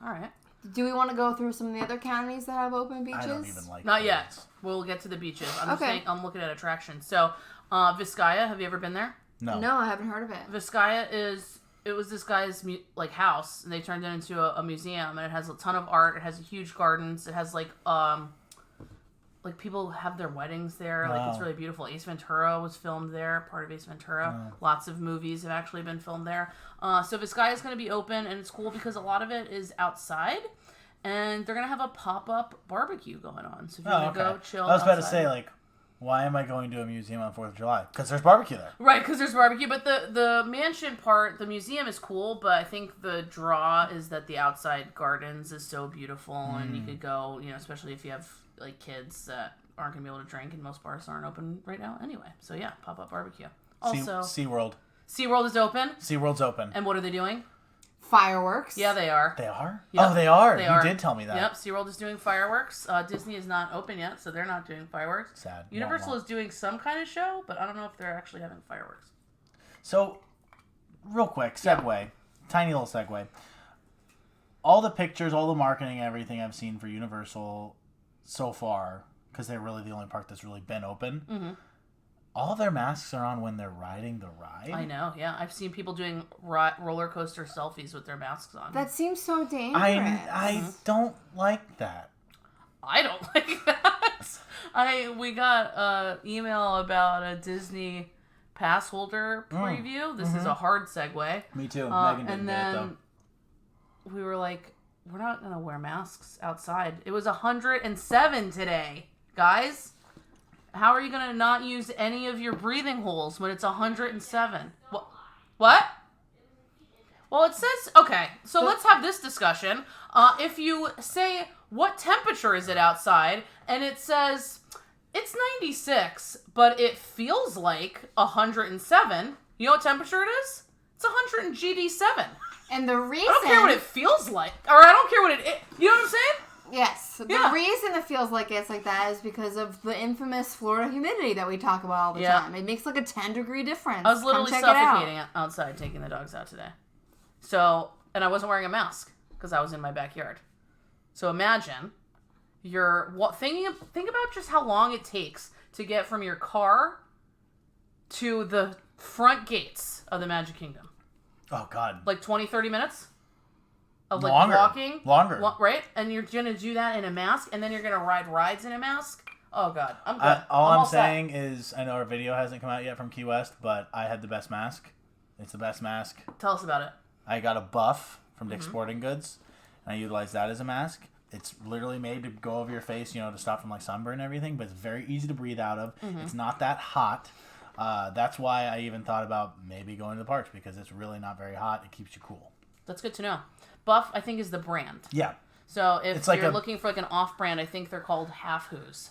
All right. Do we want to go through some of the other counties that have open beaches? I don't even like Not parades. yet. We'll get to the beaches. I'm just Okay. saying, I'm looking at attractions. So, Vizcaya, have you ever been there? No. No, I haven't heard of it. Vizcaya it was this guy's house, and they turned it into a museum, and it has a ton of art. It has huge gardens. It has like people have their weddings there. Like it's Wow. really beautiful. Ace Ventura was filmed there. Part of Ace Ventura. Lots of movies have actually been filmed there. So Vizcaya is going to be open, and it's cool because a lot of it is outside, and they're going to have a pop-up barbecue going on. So if you want to go chill, I was about to outside- say, like, why am I going to a museum on 4th of July? Because there's barbecue there. Right, because there's barbecue, but the mansion part, the museum is cool, but I think the draw is that the outside gardens is so beautiful, and you could go, especially if you have like kids that aren't gonna be able to drink, and most bars aren't open right now anyway. So yeah, pop-up barbecue. Also, SeaWorld. SeaWorld is open, SeaWorld's open. and what are they doing? Fireworks. Yeah, they are. They are? Yep. Oh, they are. They You are. did tell me that. Yep, SeaWorld is doing fireworks. Disney is not open yet, so they're not doing fireworks. Sad. Universal Wah, wah. is doing some kind of show, but I don't know if they're actually having fireworks. So, real quick, segue. Tiny little segue. All the pictures, all the marketing, everything I've seen for Universal so far, because they're really the only park that's really been open, all their masks are on when they're riding the ride. I know, yeah. I've seen people doing roller coaster selfies with their masks on. That seems so dangerous. I don't like that. I don't like that. We got an email about a Disney pass holder preview. This is a hard segue. Me too. And Megan didn't get it, then though. we were like, we're not going to wear masks outside. It was 107 today, guys. How are you going to not use any of your breathing holes when it's 107? What? Well, it says, okay, so let's have this discussion. If you say, what temperature is it outside? And it says, it's 96, but it feels like 107. You know what temperature it is? It's 100 GD7. And the reason... I don't care what it feels like. Or I don't care what it is. You know what I'm saying? Yes. The Yeah. reason it feels like it's like that is because of the infamous Florida humidity that we talk about all the Yeah. time. It makes like a 10-degree difference. I was literally Come check it out. suffocating outside taking the dogs out today. So, and I wasn't wearing a mask because I was in my backyard. So imagine think about just how long it takes to get from your car to the front gates of the Magic Kingdom. Oh, God. Like 20, 30 minutes? Of like Longer. walking? Longer. Right? And you're going to do that in a mask, and then you're going to ride rides in a mask? Oh, God. I'm good. All I'm all set. saying is, I know our video hasn't come out yet from Key West, but I had the best mask. It's the best mask. Tell us about it. I got a buff from Dick's Sporting Goods, and I utilized that as a mask. It's literally made to go over your face, to stop from like sunburn and everything, but it's very easy to breathe out of. It's not that hot. That's why I even thought about maybe going to the parks, because it's really not very hot. It keeps you cool. That's good to know. Buff, I think, is the brand. Yeah. So if It's like you're a- looking for like an off-brand, I think they're called Half Who's.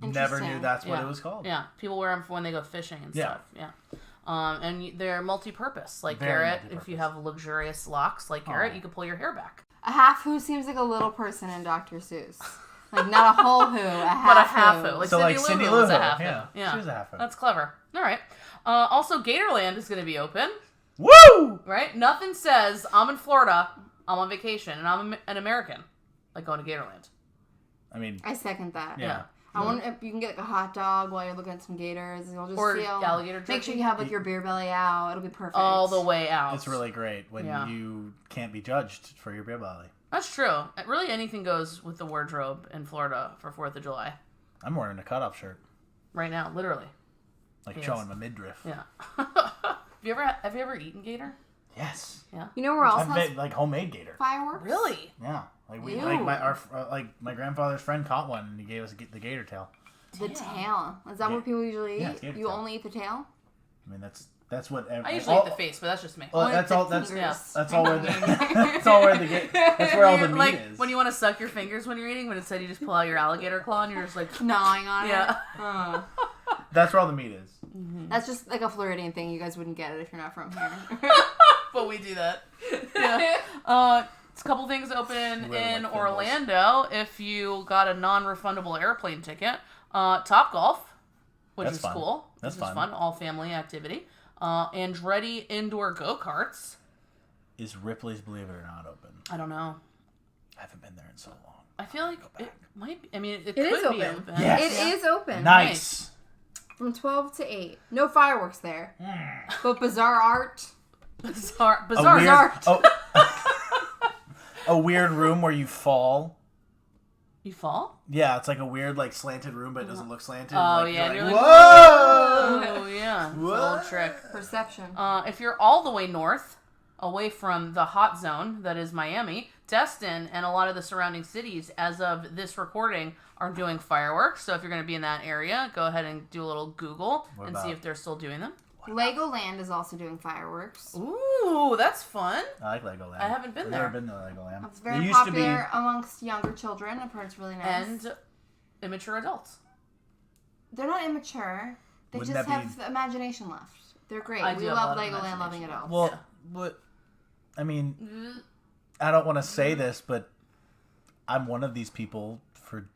Never knew that's what Yeah. it was called. Yeah, people wear them for when they go fishing and Yeah. stuff. Yeah. And they're multi-purpose. Like Very Garrett, if multi-purpose. you have luxurious locks like Garrett, you can pull your hair back. A half who seems like a little person in Dr. Seuss. Like not a whole who, a half But a half who. Like So, Cindy, like, Cindy Lou Who was a Lou Who, half yeah. who. Yeah. She was a half who. That's clever. All right. Also, Gatorland is going to be open. Woo! Right? Nothing says I'm in Florida, I'm on vacation, and I'm an American. Like going to Gatorland. I mean, I second that. yeah. I wonder if you can get like a hot dog while you're looking at some gators. You'll just Or feel alligator Make sure jerky. you have like your beer belly out. It'll be perfect. All the way out. It's really great when Yeah. you can't be judged for your beer belly. That's true. Really, anything goes with the wardrobe in Florida for 4th of July. I'm wearing a cutoff shirt, Right now, literally. like Yes. showing my midriff. Yeah. have you ever eaten gator? Yes. You know where else I've has made like homemade gator. fireworks? Really? Yeah. Like we Ew. like my grandfather's friend caught one and he gave us the gator tail. The tail. Is that what people usually eat? Yeah, it's gator You tail. only eat the tail? I mean that's That's what. I usually eat the face, but that's just me. Well, that's all. That's fingers. that's all where the. That's all where the. That's where all the meat like, is. when you want to suck your fingers when you're eating, but instead you just pull out your alligator claw and you're just like gnawing on yeah. it. That's where all the meat is. That's just like a Floridian thing. You guys wouldn't get it if you're not from here. But we do that. Yeah. It's a couple things open in like Orlando. If you got a non-refundable airplane ticket, Top Golf, which That's is fun. cool. That's This is fun. all family activity. Andretti indoor go-karts. Is Ripley's Believe It or Not open? I don't know. I haven't been there in so long. I feel like it might be. I mean, it is could be open. open. Yes. It is open. Nice. From 12 to 8. No fireworks there. But bizarre art. Bizarre. A weird, art. a weird room where you fall. You fall? Yeah, it's like a weird, like slanted room, but it doesn't look slanted. Oh, like, yeah. You're You're like, like, whoa! oh, yeah. It's a little trick. Perception. If you're all the way north, away from the hot zone that is Miami, Destin and a lot of the surrounding cities, as of this recording, are doing fireworks. So if you're going to be in that area, go ahead and do a little Google and see if they're still doing them. Legoland is also doing fireworks. Ooh, that's fun. I like Legoland. I haven't been I've there. never been to Legoland. It's It very used to be- popular amongst younger children. I've heard it's really nice. And immature adults. They're not immature. They Wouldn't just that have the imagination left. They're great. I do We have a love lot of Legoland, loving it imagination. all. Well, Yeah. but I mean, I don't want to say this, but I'm one of these people for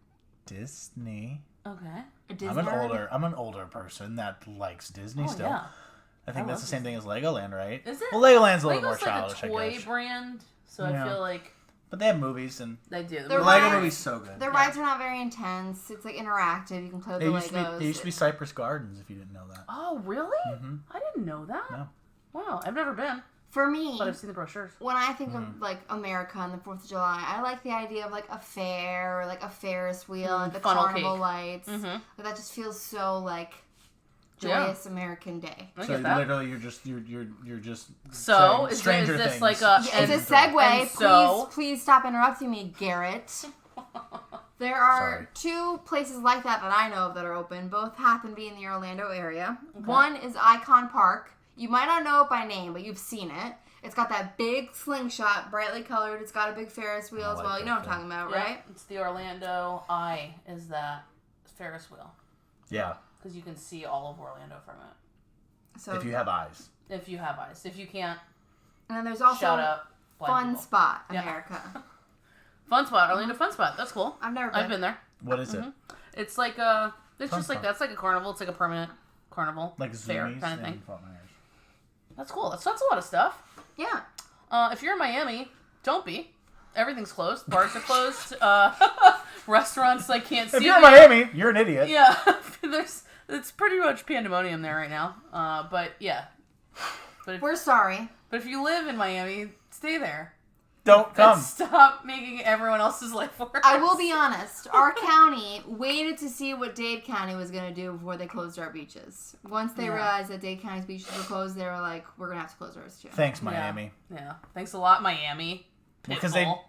Disney. Okay. I'm an older person that likes Disney still. Yeah. I think I that's love the same thing as Legoland, right? Is it? Well, Legoland's a little more Lego's childish, like a I toy guess. brand, so Yeah. I feel like But they have movies, and they do. The the rides- Lego movie's so good. The rides are not very intense. It's like interactive. You can play with the Legos. It used to be Cypress Gardens, if you didn't know that. Oh, really? I didn't know that. No. Wow, I've never been, For me, but I've seen the brochures. when I think of like America and the 4th of July, I like the idea of like a fair or like a Ferris wheel and the funnel carnival cake. lights. Like, that just feels so like joyous American day. I So get that. literally, you're just So saying is Stranger this Things. like a? It's a and- segue. and so- Please stop interrupting me, Garrett. There are two places like that I know of that are open. Both happen to be in the Orlando area. One is Icon Park. You might not know it by name, but you've seen it. It's got that big slingshot, brightly colored. It's got a big Ferris wheel as like well. You know what that I'm talking about, Yeah, right? it's the Orlando Eye. Is that Ferris wheel? Yeah, Because you can see all of Orlando from it. So, if you have eyes. If you have eyes. If you can't, and then there's also shout out. blind Fun people. Spot, Yeah. America. Fun Spot. Orlando Fun Spot. That's cool. I've never been. I've been there. What is it? It's like a. It's Fun just like Spot. that's like a carnival. It's like a permanent carnival. Like fair Zoomies kind of and thing. Fort Myers. That's cool. That's a lot of stuff. Yeah. If you're in Miami, don't be. Everything's closed. Bars are closed. Restaurants like can't see. If you're in you. Miami, you're an idiot. Yeah, it's pretty much pandemonium there right now. But yeah, We're sorry. but if you live in Miami, stay there. Don't And come. stop making everyone else's life worse. I will be honest. Our county waited to see what Dade County was going to do before they closed our beaches. Once they realized that Dade County's beaches were closed, they were like, we're going to have to close ours too. Thanks, Miami. Yeah. Thanks a lot, Miami. Because they- Pitbull.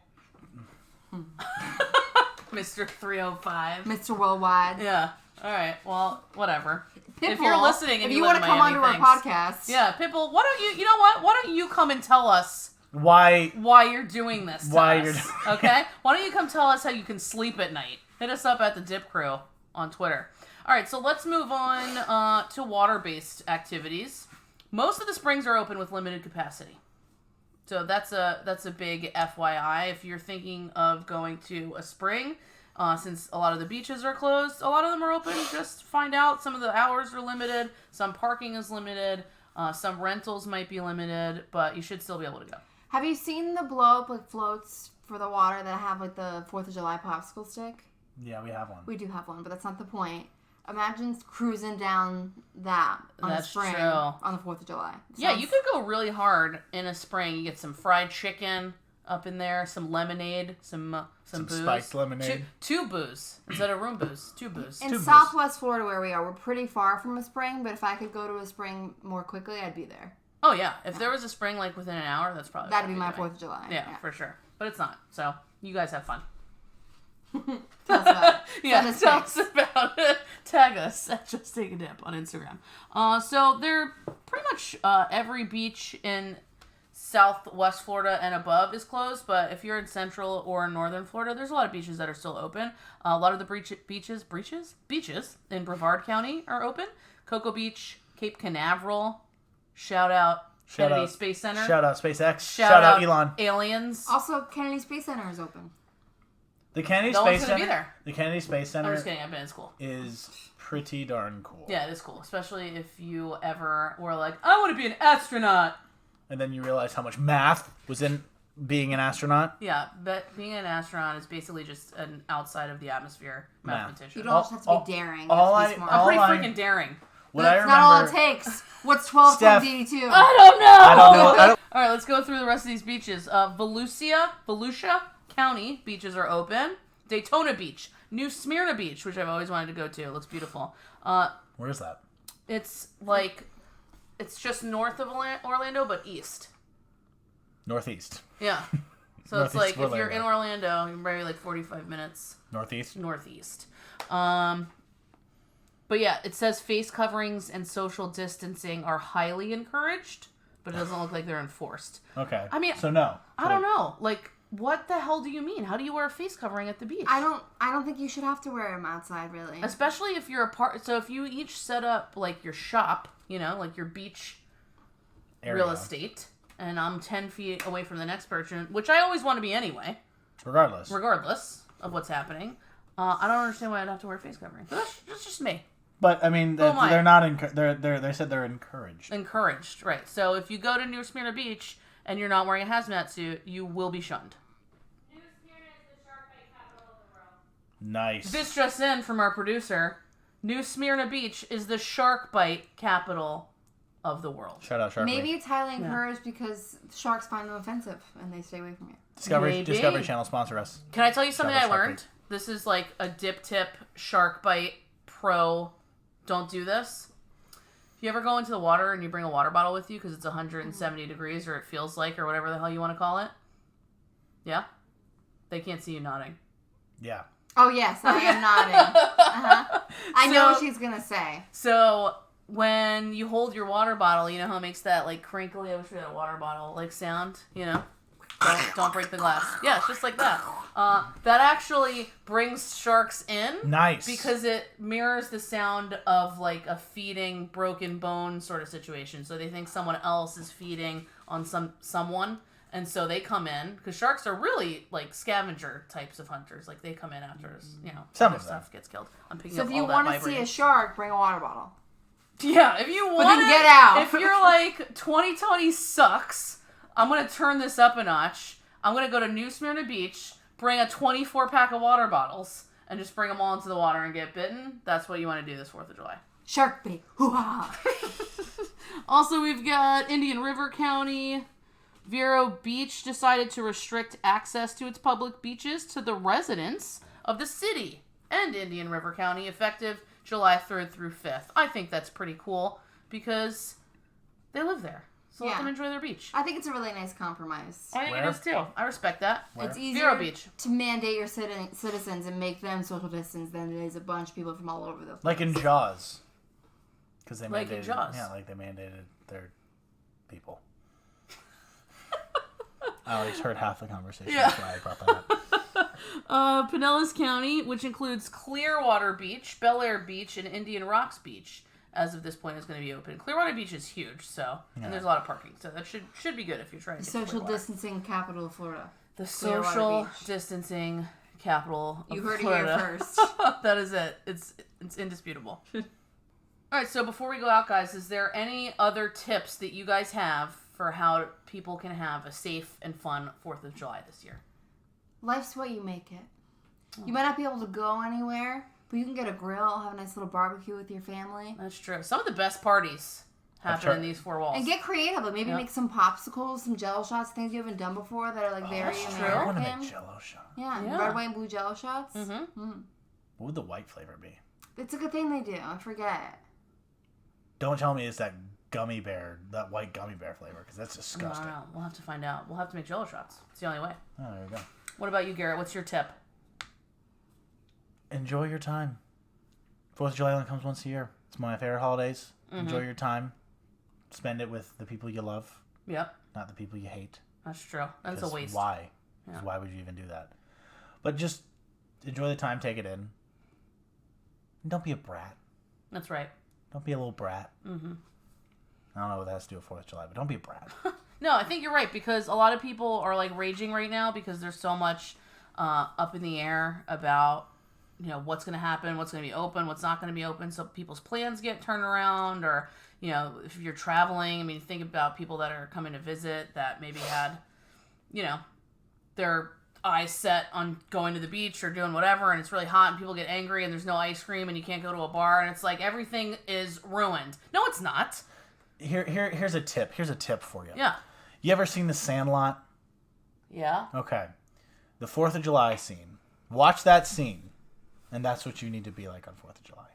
Mr. 305. Mr. Worldwide. Yeah. All right. Well, whatever. If Pitbull, you're listening and if you want live to in come Miami, onto our thanks. podcast, Yeah, Pitbull, why don't you, you know what? Why don't you come and tell us Why? why you're doing this to Why us, you're- okay? Why don't you come tell us how you can sleep at night? Hit us up at the Dip Crew on Twitter. All right, so let's move on to water-based activities. Most of the springs are open with limited capacity. So that's a big FYI. If you're thinking of going to a spring, since a lot of the beaches are closed, a lot of them are open. Just find out. Some of the hours are limited. Some parking is limited. Some rentals might be limited, but you should still be able to go. have you seen the blow up like floats for the water that have like the 4th of July popsicle stick? Yeah, we have one. We do have one, but that's not the point. Imagine cruising down that on That's a spring true. on the 4th of July. Yeah, you could go really hard in a spring. You get some fried chicken up in there, some lemonade, some booze. spiked lemonade. Two booze instead of room booze. Two booze. In Two booze. Southwest Florida, where we are, we're pretty far from a spring, but if I could go to a spring more quickly, I'd be there. Oh yeah, if there was a spring like within an hour, that's probably That'd what be I'd my doing. 4th of July. Yeah, for sure. But it's not. So you guys have fun. Tell us about it. Yeah, Send us tell pics. us about it. Tag us at Just Take a Dip on Instagram. So they're pretty much every beach in Southwest Florida and above is closed, but if you're in Central or Northern Florida, there's a lot of beaches that are still open. A lot of the beaches in Brevard County are open. Cocoa Beach, Cape Canaveral, shout out Kennedy Space Center. Shout out SpaceX. Shout out Elon. Aliens. Also, Kennedy Space Center is open. The Kennedy No one's Space gonna be Center. there. The Kennedy Space Center. I'm just kidding, I've been in school. Is pretty darn cool. Yeah, it is cool, especially if you ever were like, I want to be an astronaut. And then you realize how much math was in being an astronaut. Yeah, but being an astronaut is basically just an outside of the atmosphere mathematician. You don't just have to be daring. You all have to be I- smart. I'm pretty all I- freaking daring. What That's I not all it remember. takes. What's 12 Steph. times 82? I don't know. I don't know. All right, let's go through the rest of these beaches. Volusia County beaches are open. Daytona Beach, New Smyrna Beach, which I've always wanted to go to. It looks beautiful. Where is that? It's just north of Orlando, but east. Northeast. Yeah. So it's Northeast like if Orlando. you're in Orlando, you're maybe like 45 minutes Northeast. northeast. But yeah, it says face coverings and social distancing are highly encouraged, but it doesn't look like they're enforced. Okay. I mean, so no. I don't know. Like, what the hell do you mean? How do you wear a face covering at the beach? I don't think you should have to wear them outside, really. Especially if you're so if you each set up like your shop, like your beach Area. real estate, and I'm 10 feet away from the next person, which I always want to be anyway, regardless of what's happening. I don't understand why I'd have to wear a face covering. But that's just me. But I mean, Who am I? they're not. They said they're encouraged. Encouraged, right. So if you go to New Smyrna Beach and you're not wearing a hazmat suit, you will be shunned. New Smyrna is the shark bite capital of the world. Nice. This just in from our producer. New Smyrna Beach is the shark bite capital of the world. Shout out Shark Maybe Week. it's highly encouraged because sharks find them offensive and they stay away from you. Discovery Maybe. Channel sponsor us. Can I tell you something Shout I out Shark learned? This is like a dip tip shark bite pro. Don't do this. If you ever go into the water and you bring a water bottle with you because it's 170 degrees or it feels like or whatever the hell you want to call it. Yeah? They can't see you nodding. Yeah. Oh, yes, I am nodding. Uh-huh. I know what she's going to say. So when you hold your water bottle, you know how it makes that like crinkly, I wish we had a water bottle, like sound, Don't break the glass. Yeah, it's just like that. That actually brings sharks in. Nice. Because it mirrors the sound of like a feeding broken bone sort of situation. So they think someone else is feeding on someone. And so they come in, because sharks are really like scavenger types of hunters. Like they come in after, Some other of them. stuff gets killed. I'm picking So up if you all that want to see vibrating. a shark, bring a water bottle. Yeah, if you want then get out. If you're like 2020 sucks, I'm gonna turn this up a notch. I'm gonna go to New Smyrna Beach, bring a 24 pack of water bottles, and just bring them all into the water and get bitten. That's what you want to do this 4th of July. Shark bait. Hoo-ha. Also, we've got Indian River County. Vero Beach decided to restrict access to its public beaches to the residents of the city and Indian River County effective July 3rd through 5th. I think that's pretty cool because they live there. So let Yeah. them enjoy their beach. I think it's a really nice compromise. I think Where? it is too. I respect that. It's Vero easier Beach. to mandate your citizens and make them social distance than it is a bunch of people from all over the place. Like in Jaws. Because they Like in mandated. Jaws. Yeah, like they mandated their people. I always heard half the conversation. Yeah. That's why I brought that up. Pinellas County, which includes Clearwater Beach, Bel Air Beach, and Indian Rocks Beach, as of this point, is going to be open. Clearwater Beach is huge, and there's a lot of parking, so that should be good if you're trying to The get to social Clearwater. distancing capital of Florida. The Clearwater social Beach. distancing capital of You heard Florida. it here first. That is it. It's indisputable. All right, so before we go out, guys, is there any other tips that you guys have for how people can have a safe and fun 4th of July this year? Life's what you make it. You might not be able to go anywhere, but you can get a grill, have a nice little barbecue with your family. That's true. Some of the best parties happen in these 4 walls. And get creative. Like maybe Yep. make some popsicles, some Jello shots, things you haven't done before that are like very that's true. I want to American. make Jello shot. Yeah, red, white, and blue Jello shots. Mm-hmm. What would the white flavor be? It's a good thing they do. I forget. Don't tell me it's that white gummy bear flavor, because that's I disgusting. don't know. We'll have to find out. We'll have to make Jello shots. It's the only way. Oh, there you go. What about you, Garrett? What's your tip? enjoy your time. 4th of July only comes once a year. It's one of my favorite holidays. Enjoy your time. Spend it with the people you love. Yep. Not the people you hate. That's true. That's a waste. Why? Yeah. Why would you even do that? But just enjoy the time, take it in. And don't be a brat. That's right. Don't be a little brat. Mm-hmm. I don't know what that has to do with 4th of July, but don't be a brat. No, I think you're right, because a lot of people are like raging right now because there's so much up in the air about, you know, what's going to happen, what's going to be open, what's not going to be open. So people's plans get turned around, or, you know, if you're traveling, I mean, think about people that are coming to visit that maybe had, you know, their eyes set on going to the beach or doing whatever, and it's really hot and people get angry and there's no ice cream and you can't go to a bar, and it's like everything is ruined. No, it's not. Here's a tip. Here's a tip for you. Yeah. You ever seen The Sandlot? Yeah. Okay. The 4th of July scene. Watch that scene. And that's what you need to be like on 4th of July.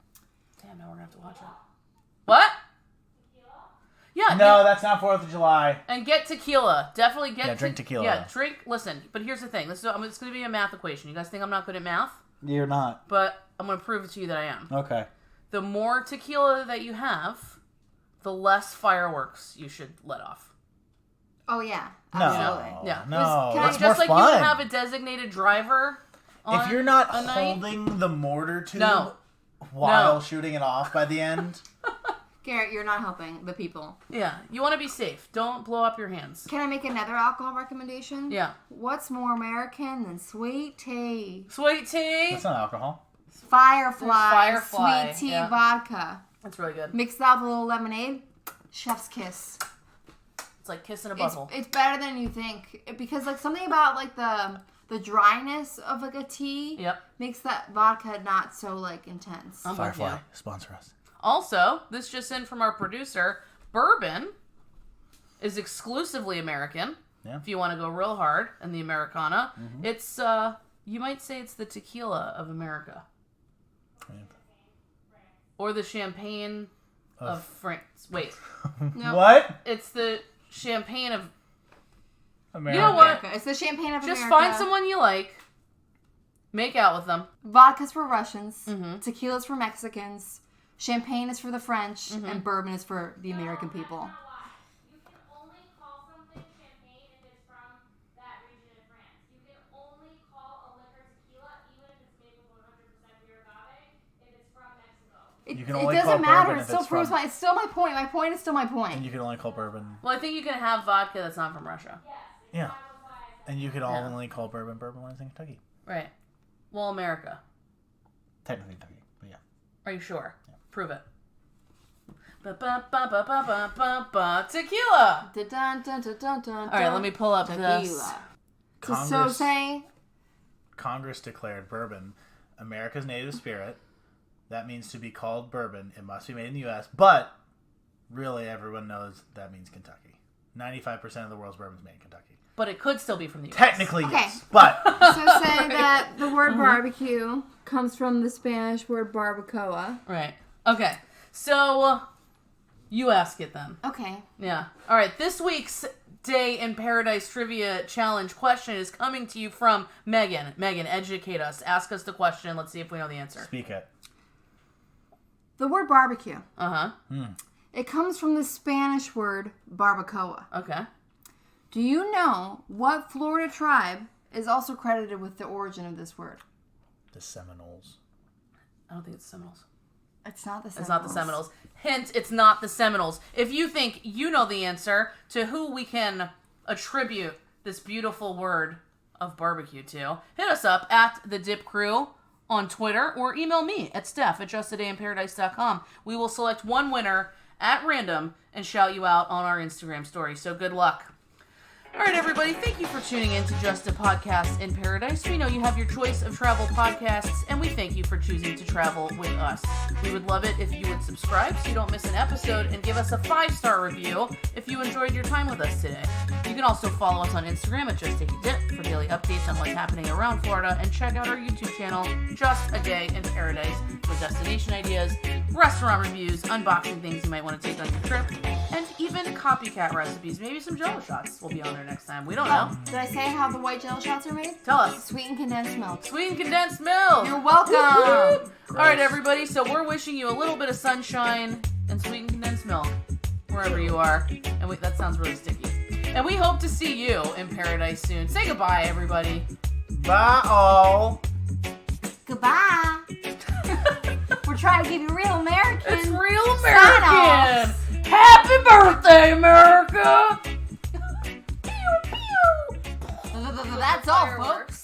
Damn, now we're going to have to watch it. What? Yeah. No, that's not 4th of July. And get tequila. Definitely get drink tequila. Yeah, drink. Listen, but here's the thing. It's going to be a math equation. You guys think I'm not good at math? You're not. But I'm going to prove it to you that I am. Okay. The more tequila that you have, the less fireworks you should let off. Oh, yeah. No. Absolutely. Yeah. No. Just That's more like fun. you would have a designated driver on If you're not a night. holding the mortar tube No. while shooting it off by the end. Garrett, you're not helping the people. Yeah. You want to be safe. Don't blow up your hands. Can I make another alcohol recommendation? Yeah. What's more American than sweet tea? Sweet tea. That's not alcohol. Firefly. Firefly, Sweet tea yeah. vodka. That's really good. Mix that with a little lemonade. Chef's kiss. It's like kissing a butthole. It's better than you think, because like something about like the dryness of like a tea makes that vodka not so like intense. I'm with Firefly, you. sponsor us. Also, this just in from our producer, bourbon is exclusively American. Yeah. If you want to go real hard in the Americana, it's you might say it's the tequila of America, or the champagne of France. Wait, No. What? it's the champagne of. America. You know what? America. It's the champagne of Just America. find someone you like, make out with them. Vodka's for Russians. Mm-hmm. Tequila's for Mexicans. Champagne is for the French, Mm-hmm. and bourbon is for the American people. You can only call something champagne if it's from that region in France. You can only call a liquor tequila even if it's made with 100% pure agave if it's from Mexico. It, You can it only doesn't call matter. bourbon It if still it's proves from- my. It's still my point. My point is still my point. And you can only call bourbon. Well, I think you can have vodka that's not from Russia. Yeah. And you can only call bourbon when it's in Kentucky. Right. Well, America. Technically Kentucky, but yeah. Are you sure? Prove it. Ba-ba-ba-ba-ba-ba-ba. Tequila. All All right, let me pull up this. So Congress, say Congress declared bourbon America's native spirit. That means to be called bourbon. It must be made in the U.S., but really everyone knows that means Kentucky. 95% of the world's bourbon is made in Kentucky. But it could still be from the U.S. Technically, Okay. yes, but so say that the word barbecue comes from the Spanish word barbacoa. Right. Okay. So, you ask it then. Okay. Yeah. All right. This week's Day in Paradise Trivia Challenge question is coming to you from Megan. Megan, educate us. Ask us the question. Let's see if we know the answer. speak it. The word barbecue. Uh-huh. It comes from the Spanish word barbacoa. Okay. Do you know what Florida tribe is also credited with the origin of this word? The Seminoles. I don't think it's Seminoles. It's not the Seminoles. It's not the Seminoles. Hint, it's not the Seminoles. If you think you know the answer to who we can attribute this beautiful word of barbecue to, hit us up at The Dip Crew on Twitter or email me at steph@justadayinparadise.com. We will select one winner at random and shout you out on our Instagram story. So good luck. All right, everybody, thank you for tuning in to Just a Podcast in Paradise. We know you have your choice of travel podcasts, and we thank you for choosing to travel with us. We would love it if you would subscribe so you don't miss an episode, and give us a 5-star review if you enjoyed your time with us today. You can also follow us on Instagram at Just Take a Dip for daily updates on what's happening around Florida, and check out our YouTube channel, Just a Day in Paradise, for destination ideas, restaurant reviews, unboxing things you might want to take on your trip, and even copycat recipes. Maybe some Jello shots will be on there next time. We don't know. Did I say how the white Jello shots are made? Tell us. Sweet and condensed milk. Sweet and condensed milk. You're welcome. All right, everybody. So we're wishing you a little bit of sunshine and sweet and condensed milk wherever you are. And that sounds really sticky. And we hope to see you in paradise soon. Say goodbye, everybody. Bye all. Goodbye. We're trying to give you real American. It's real American. sign-offs. Happy birthday, America. Pew, pew. That's all, folks.